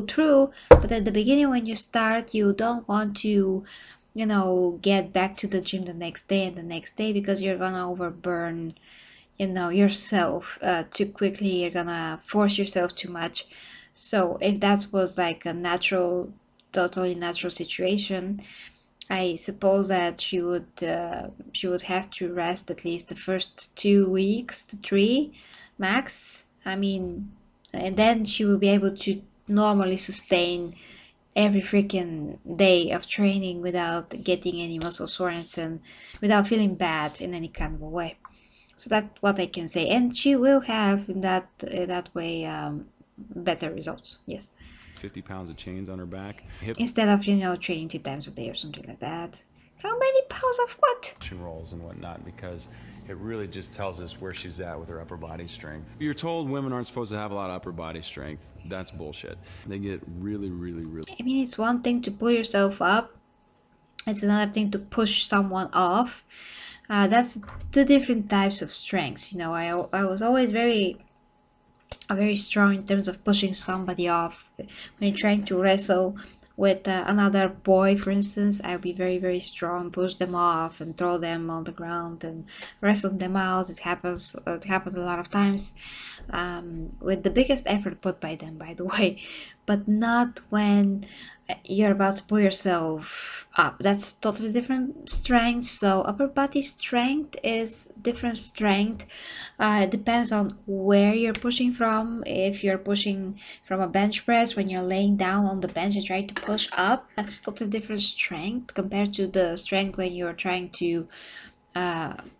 through. But at the beginning, when you start, you don't want to, you know, get back to the gym the next day and the next day, because you're gonna overburn, you know, yourself too quickly. You're gonna force yourself too much. So if that was like a totally natural situation, I suppose that she would have to rest at least the first 2 weeks to 3 max. I mean, and then she will be able to normally sustain every freaking day of training without getting any muscle soreness and without feeling bad in any kind of a way. So that's what I can say, and she will have in that way better results. Yes. 50 pounds of chains on her back, hip Instead of, you know, training 2 times a day or something like that. How many pounds of what? rolls and whatnot, because it really just tells us where she's at with her upper body strength. You're told women aren't supposed to have a lot of upper body strength. That's bullshit. They get really. I mean, it's one thing to pull yourself up. It's another thing to push someone off. That's 2 different types of strengths. You know, I was always very strong in terms of pushing somebody off. When you're trying to wrestle with another boy, for instance, I'll be very strong, push them off and throw them on the ground and wrestle them out. It happens a lot of times, with the biggest effort put by them, by the way, but not when you're about to pull yourself up. That's totally different strength. So upper body strength is different strength. It depends on where you're pushing from. If you're pushing from a bench press, when you're laying down on the bench and trying to push up, that's totally different strength compared to the strength when you're trying to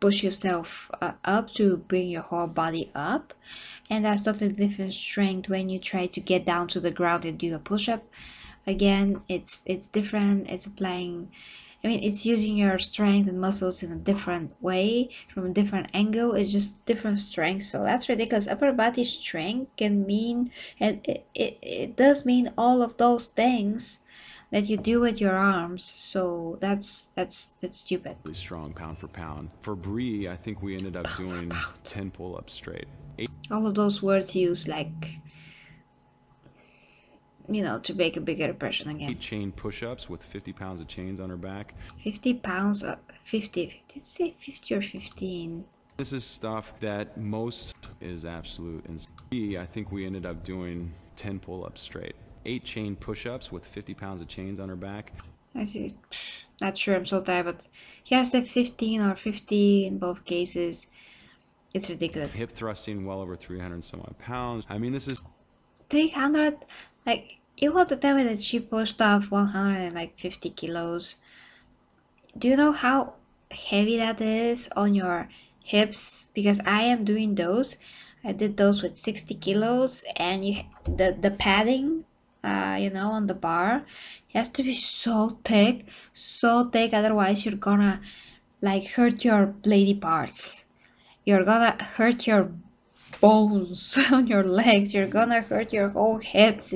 push yourself up to bring your whole body up, and that's totally different strength when you try to get down to the ground and do a push-up. Again, it's different. It's applying, I mean, it's using your strength and muscles in a different way, from a different angle. It's just different strength. So that's ridiculous. Upper body strength can mean, and it does mean all of those things that you do with your arms. So that's stupid. Really strong pound for pound. For Bree, I think we ended up doing 10 pull-ups straight. All of those words used like, you know, to make a bigger impression again. 8 chain push-ups with 50 pounds of chains on her back. 50 pounds, 50, let's say 50 or 15. This is stuff that most is absolute insanity. I think we ended up doing 10 pull-ups straight. 8 chain push-ups with 50 pounds of chains on her back. I see. Not sure, I'm so tired, but here I said 15 or 50 in both cases. It's ridiculous. Hip thrusting well over 300 and some odd pounds. I mean, this is 300? Like, you want to tell me that she pushed off 150 kilos? Do you know how heavy that is on your hips? Because I am doing those. I did those with 60 kilos, and the padding, you know, on the bar, it has to be so thick, otherwise you're gonna like hurt your lady parts. You're gonna hurt your bones on your legs. You're gonna hurt your whole hips.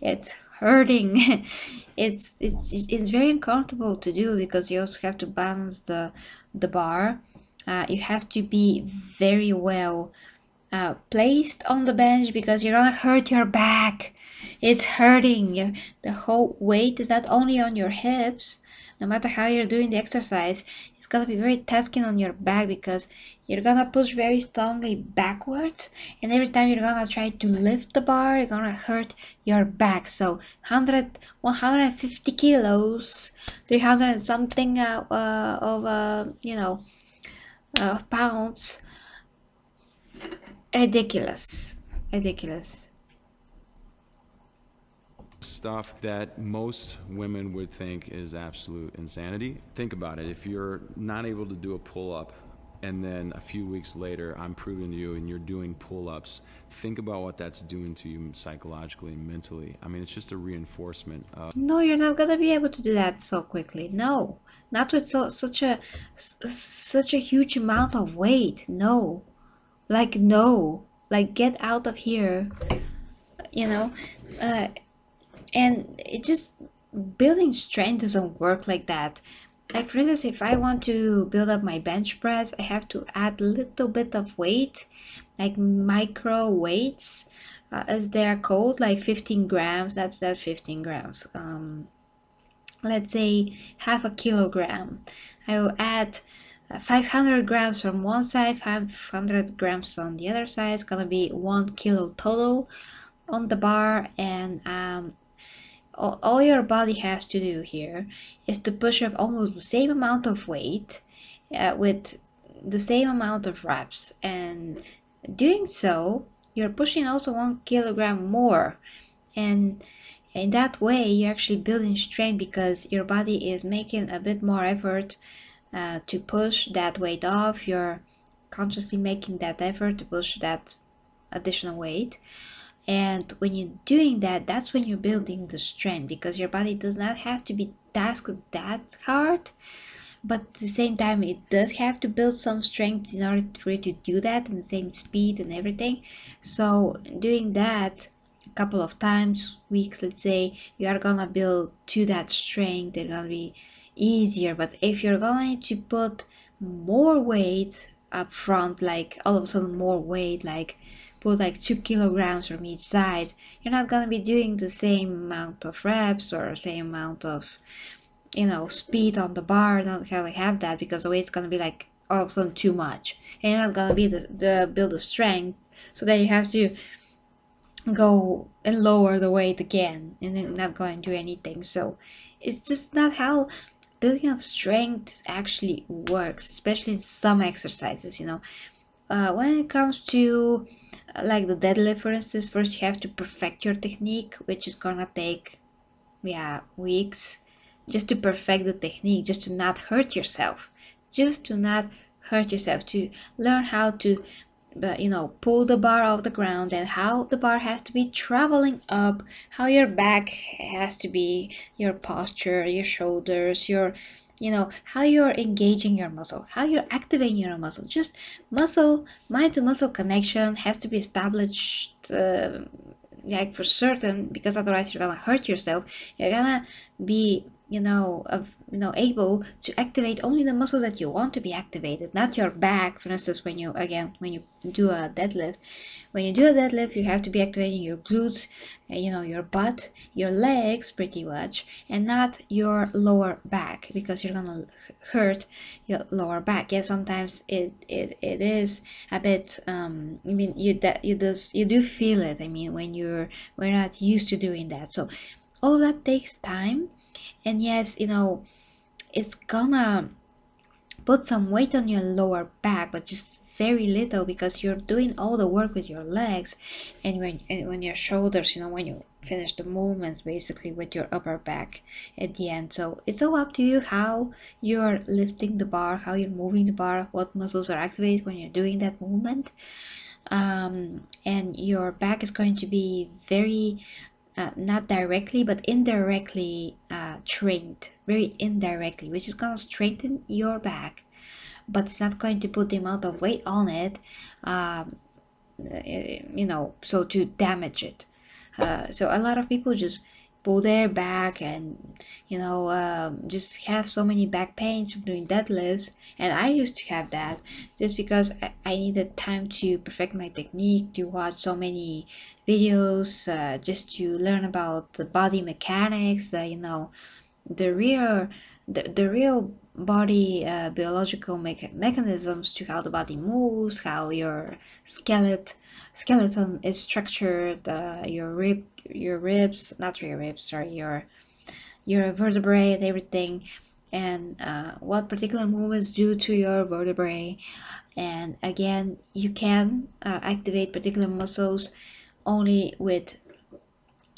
It's hurting. It's very uncomfortable to do, because you also have to balance the bar. You have to be very well placed on the bench, because you're gonna hurt your back. It's hurting. The whole weight is not only on your hips. No matter how you're doing the exercise, it's gonna be very tasking on your back, because you're gonna push very strongly backwards, and every time you're gonna try to lift the bar, you're gonna hurt your back. So 150 kilos, 300 something you know, pounds. Ridiculous. stuff that most women would think is absolute insanity. Think about it. If you're not able to do a pull-up, and then a few weeks later I'm proving to you and you're doing pull-ups, think about what that's doing to you psychologically and mentally. I mean, it's just a reinforcement of... No, you're not gonna be able to do that so quickly. No, not with such a huge amount of weight. No, like get out of here, you know. And it just, building strength doesn't work like that. Like, for instance, if I want to build up my bench press, I have to add a little bit of weight, like micro weights, as they're called, like 15 grams. That's 15 grams. Let's say half a kilogram. I will add 500 grams from one side, 500 grams on the other side. It's gonna be 1 kilo total on the bar, and all your body has to do here is to push up almost the same amount of weight with the same amount of reps, and doing so you're pushing also 1 kilogram more, and in that way you're actually building strength, because your body is making a bit more effort to push that weight off. You're consciously making that effort to push that additional weight. And when you're doing that, that's when you're building the strength, because your body does not have to be tasked that hard, but at the same time it does have to build some strength in order for it to do that in the same speed and everything. So doing that a couple of times, weeks, let's say, you are gonna build to that strength. It's gonna be easier. But if you're going to put more weight up front, like all of a sudden more weight, like put like 2 kilograms from each side, you're not gonna be doing the same amount of reps or same amount of, you know, speed on the bar. Not gonna have that, because the weight's gonna be like all of a sudden too much, and you're not gonna be the build the strength. So then you have to go and lower the weight again, and then not going to do anything. So it's just not how building up strength actually works, especially in some exercises, you know. When it comes to like the deadlift, for instance, first you have to perfect your technique, which is gonna take weeks just to perfect the technique, just to not hurt yourself, just to not hurt yourself, to learn how to pull the bar off the ground, and how the bar has to be traveling up, how your back has to be, your posture, your shoulders, your how you're engaging your muscle, how you're activating your muscle. Just muscle, mind to muscle connection has to be established, like for certain, because otherwise you're gonna hurt yourself. You're gonna be able to activate only the muscles that you want to be activated, not your back. For instance, when you do a deadlift, you have to be activating your glutes, your butt, your legs pretty much, and not your lower back, because you're gonna hurt your lower back. Yeah, sometimes it is a bit you do feel it. I mean, when we're not used to doing that. So all of that takes time. And yes, it's gonna put some weight on your lower back, but just very little, because you're doing all the work with your legs, and when your shoulders, when you finish the movements basically with your upper back at the end. So it's all up to you how you're lifting the bar, how you're moving the bar, what muscles are activated when you're doing that movement. And your back is going to be very not directly but indirectly trained, very indirectly, which is going to strengthen your back, but it's not going to put the amount of weight on it, so to damage it. So a lot of people just pull their back and just have so many back pains from doing deadlifts. And I used to have that just because I needed time to perfect my technique, to watch so many videos, just to learn about the body mechanics, the real body biological mechanisms to how the body moves, how your skeleton is structured, your ribs, not your ribs, sorry, your vertebrae and everything, and what particular movements do to your vertebrae. And again, you can activate particular muscles only with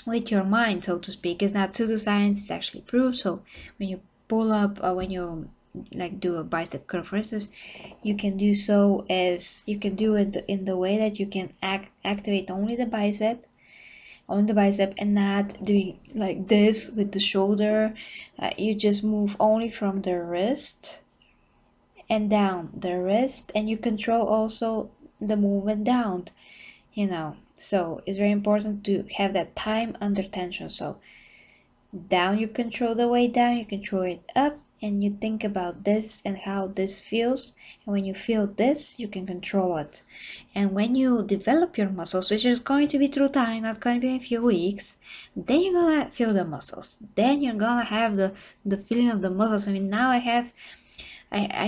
your mind, so to speak. It's not pseudoscience, it's actually proof. So when you pull up, when you do a bicep curl, for instance, you can do it in the way that you can activate only the bicep, and not doing like this with the shoulder. You just move only from the wrist and down the wrist, and you control also the movement down, so it's very important to have that time under tension. So down, you control the way down, you control it up, and you think about this and how this feels. And when you feel this, you can control it. And when you develop your muscles, which is going to be through time, not going to be in a few weeks, then you're gonna feel the muscles. Then you're gonna have the feeling of the muscles. I mean, now I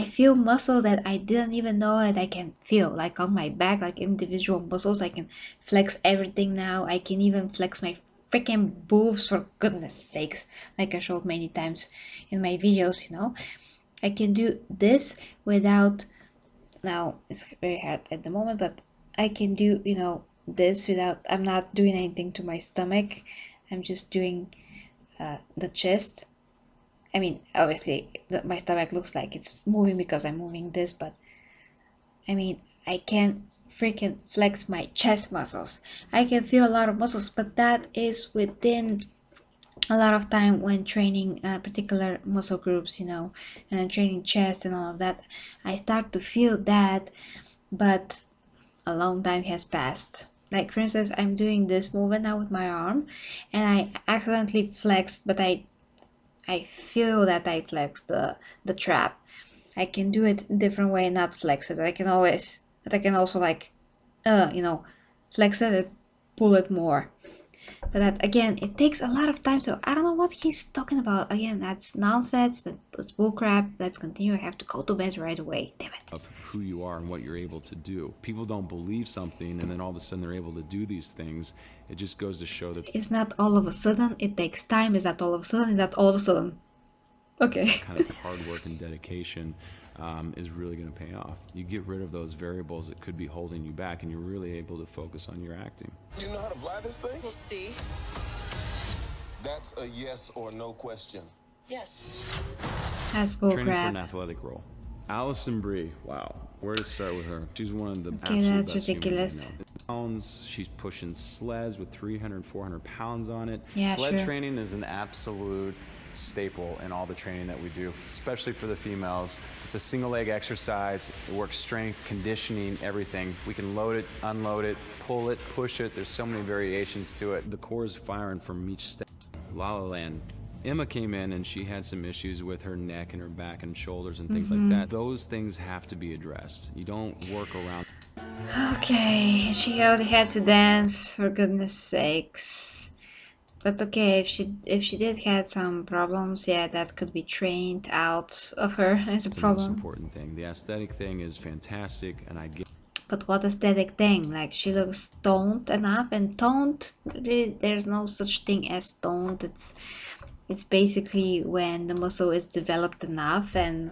feel muscle that I didn't even know that I can feel, like on my back, like individual muscles. I can flex everything now. I can even flex my freaking boobs, for goodness sakes, like I showed many times in my videos. I can do this without, now it's very hard at the moment, but I can do this without, I'm not doing anything to my stomach. I'm just doing the chest. I mean, obviously my stomach looks like it's moving because I'm moving this, but I mean, I can't freaking flex my chest muscles. I can feel a lot of muscles, but that is within a lot of time when training particular muscle groups, and I'm training chest and all of that. I start to feel that, but a long time has passed. Like for instance, I'm doing this movement now with my arm, and I accidentally flexed, but I feel that I flex the trap. I can do it a different way, not flex it. I can also flex it and pull it more. But that, again, it takes a lot of time. So I don't know what he's talking about. Again, that's nonsense. That's bullcrap. Let's continue. I have to go to bed right away. Damn it. Of who you are and what you're able to do. People don't believe something, and then all of a sudden they're able to do these things. It just goes to show that it's not all of a sudden. It takes time. It's not all of a sudden. It's not all of a sudden. Okay. Kind of hard work and dedication is really going to pay off. You get rid of those variables that could be holding you back, and you're really able to focus on your acting. You know how to fly this thing? We'll see. That's a yes or no question. Yes. That's Training for an bullcrap. athletic role. Allison Brie, wow, where to start with her? She's one of the Okay, absolute that's best ridiculous. humans I know. Pounds, she's pushing sleds with 300, 400 pounds on it. Yeah, Sled sure. training is an absolute staple in all the training that we do, especially for the females. It's a single leg exercise. It works strength, conditioning, everything. We can load it, unload it, pull it, push it. There's so many variations to it. The core is firing from each step. La La Land. Emma came in and she had some issues with her neck and her back and shoulders and things like that. Those things have to be addressed. You don't work around. Okay, she only had to dance, for goodness sakes. But okay, if she did had some problems, yeah, that could be trained out of her as a That's the most problem. important thing. The aesthetic thing is fantastic, and I get. But what aesthetic thing? Like, she looks toned enough, and toned, there's no such thing as toned. It's basically when the muscle is developed enough and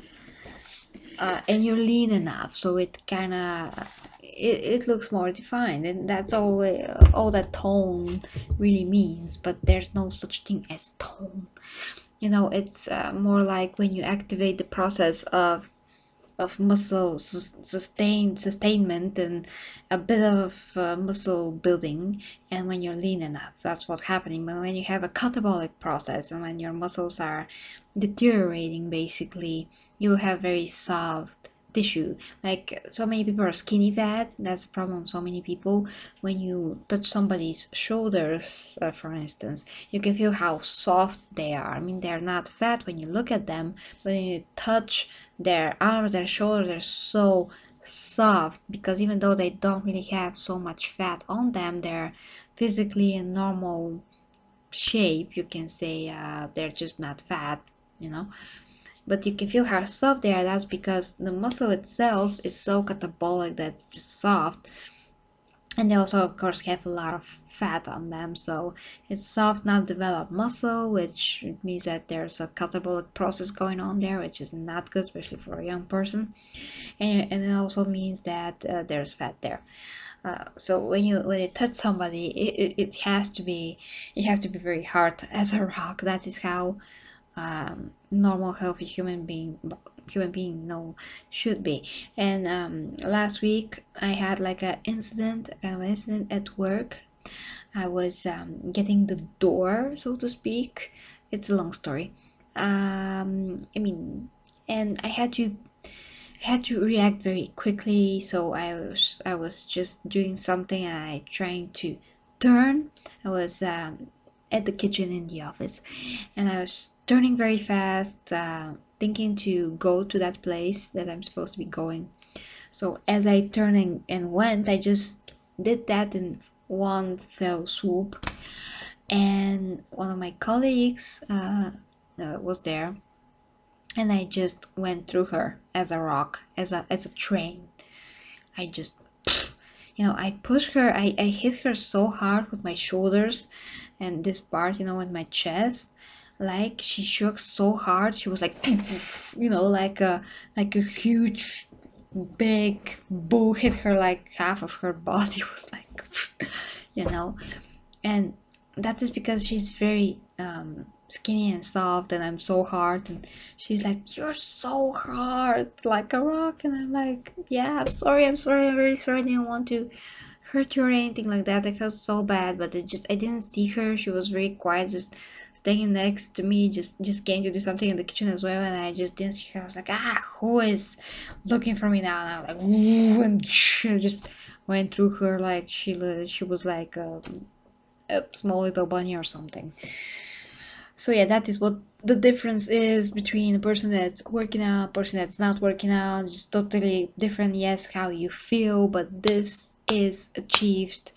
you're lean enough, so it kind of it looks more defined, and that's all that tone really means. But there's no such thing as tone. You know, it's more like when you activate the process of muscle sustainment and a bit of muscle building, and when you're lean enough, that's what's happening. But when you have a catabolic process and when your muscles are deteriorating, basically you have very soft tissue. Like, so many people are skinny fat. That's the problem. So many people, when you touch somebody's shoulders, for instance, you can feel how soft they are. I mean, they're not fat when you look at them, but when you touch their arms, their shoulders, they're so soft, because even though they don't really have so much fat on them, they're physically in normal shape, you can say. They're just not fat, you know. But you can feel how soft they are. That's because the muscle itself is so catabolic that it's just soft. And they also, of course, have a lot of fat on them, so it's soft, not developed muscle, which means that there's a catabolic process going on there, which is not good, especially for a young person. And it also means that there's fat there. So when you touch somebody, it has to be very hard as a rock. That is how normal healthy human being should be. And last week I had like a kind of incident at work. I was getting the door, so to speak. It's a long story. I mean, and I had to react very quickly, so I was just doing something and I trying to turn. I was at the kitchen in the office, and I was turning very fast, thinking to go to that place that I'm supposed to be going. So as I turned and went, I just did that in one fell swoop, and one of my colleagues was there, and I just went through her as a rock, as a train. I just, I pushed her. I hit her so hard with my shoulders and this part, in my chest. Like, she shook so hard. She was like, like a huge, big bull hit her. Like, half of her body was like, and that is because she's very skinny and soft, and I'm so hard, and she's like, you're so hard, like a rock. And I'm like, yeah, I'm sorry, I'm very sorry, I didn't want to hurt you or anything like that. I felt so bad, but I didn't see her. She was very quiet, just staying next to me, just came to do something in the kitchen as well, and I just didn't see her. I was like, who is looking for me now? And I'm like, woo, and she just went through her like she was like a small little bunny or something. So yeah, that is what the difference is between a person that's working out, a person that's not working out. Just totally different. Yes, how you feel, but this is achieved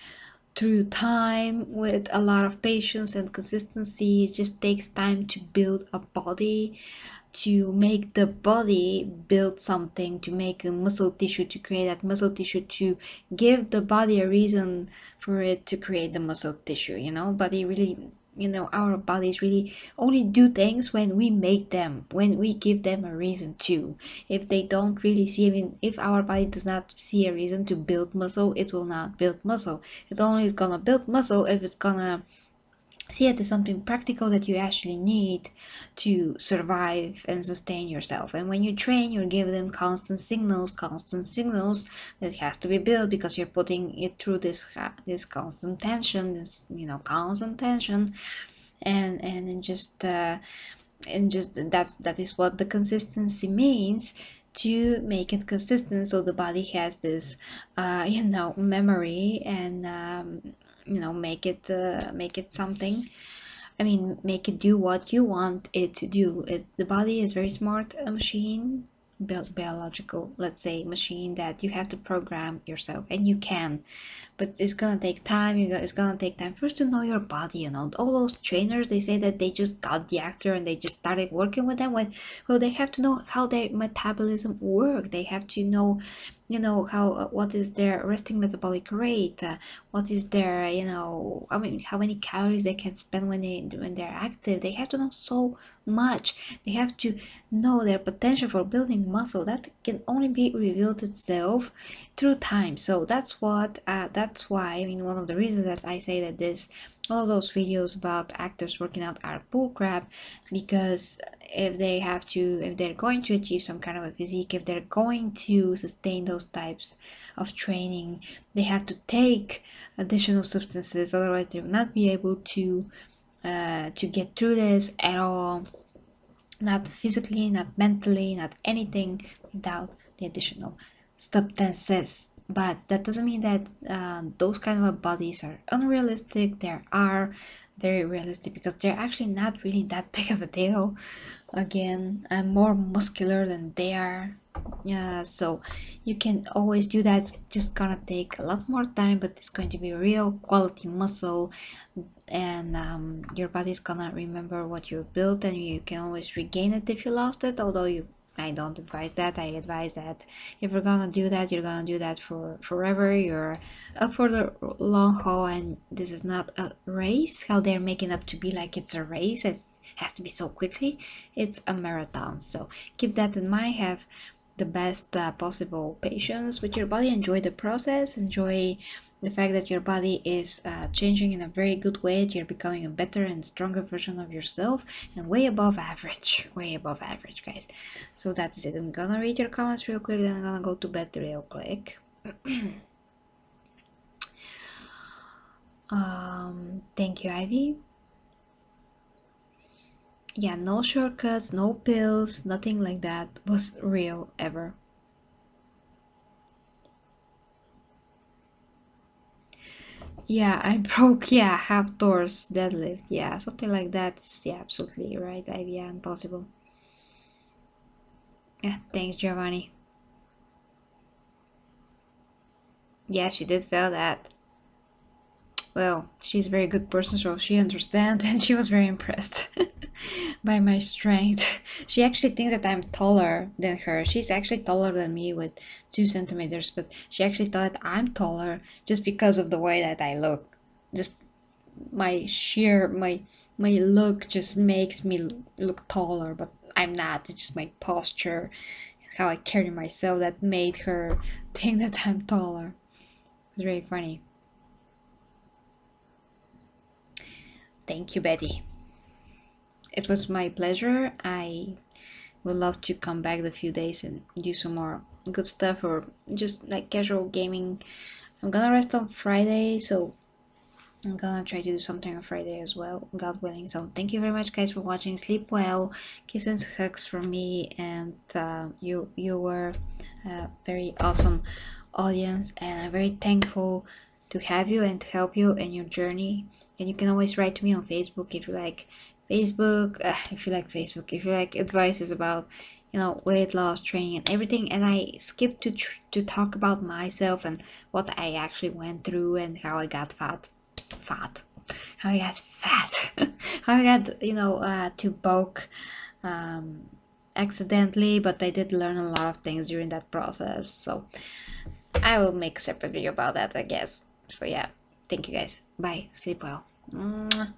through time with a lot of patience and consistency. It just takes time to build a body, to make the body build something, to make a muscle tissue, to create that muscle tissue, to give the body a reason for it to create the muscle tissue. Body really, our bodies really only do things when we make them, when we give them a reason to. If they don't really see, if our body does not see a reason to build muscle, it will not build muscle. It only is gonna build muscle if it's gonna see it as something practical that you actually need to survive and sustain yourself. And when you train, you give them constant signals that has to be built, because you're putting it through this constant tension, this constant tension. And just that is what the consistency means, to make it consistent, so the body has this memory, and make it something. I mean, make it do what you want it to do. The body is very smart, a machine, biological, let's say, machine that you have to program yourself, and you can, but it's gonna take time. It's gonna take time first to know your body. All those trainers, they say that they just got the actor and they just started working with them. Well, they have to know how their metabolism work. They have to know, how what is their resting metabolic rate, what is their, I mean, how many calories they can spend when they're active. They have to know so much. They have to know their potential for building muscle that can only be revealed itself through time. So that's why, I mean, one of the reasons that I say that all of those videos about actors working out are bullcrap, because if they're going to achieve some kind of a physique, if they're going to sustain those types of training, they have to take additional substances. Otherwise, they will not be able to get through this at all. Not physically, not mentally, not anything, without the additional substances. But that doesn't mean that those kind of bodies are unrealistic. They are very realistic, because they're actually not really that big of a deal. Again, I'm more muscular than they are. Yeah, so you can always do that. It's just gonna take a lot more time, but it's going to be real quality muscle, and your body's gonna remember what you built, and you can always regain it if you lost it. Although I don't advise that. I advise that if you're gonna do that, you're gonna do that for forever. You're up for the long haul, and this is not a race. How they're making up to be like it's a race. It has to be so quickly. It's a marathon. So keep that in mind. Have the best possible patience with your body. Enjoy the process. Enjoy the fact that your body is changing in a very good way. You're becoming a better and stronger version of yourself, and way above average, guys. So that is it. I'm gonna read your comments real quick, then I'm gonna go to bed real quick. Thank you, Ivy. Yeah, no shortcuts, no pills, nothing like that was real ever. Yeah, I broke, yeah, half doors deadlift. Yeah, something like that. Yeah, absolutely right. Yeah, impossible. Yeah, thanks, Giovanni. Yeah, she did fail that. Well, she's a very good person, so she understands, and she was very impressed by my strength. She actually thinks that I'm taller than her. She's actually taller than me with 2 centimeters, but she actually thought I'm taller just because of the way that I look. Just my look just makes me look taller, but I'm not. It's just my posture, how I carry myself, that made her think that I'm taller. It's very funny. Thank you, Betty. It was my pleasure. I would love to come back in a few days and do some more good stuff, or just like casual gaming. I'm gonna rest on Friday, so I'm gonna try to do something on Friday as well, God willing. So thank you very much, guys, for watching. Sleep well, kisses and hugs from me, and you were a very awesome audience, and I'm very thankful to have you and to help you in your journey. And you can always write to me on Facebook if you like Facebook, if you like advices about weight loss, training, and everything. And I skipped to talk about myself and what I actually went through, and how I got fat how I got fat how I got to bulk accidentally, but I did learn a lot of things during that process. So I will make a separate video about that, I guess. So yeah, thank you guys. Bye. Sleep well. Mwah.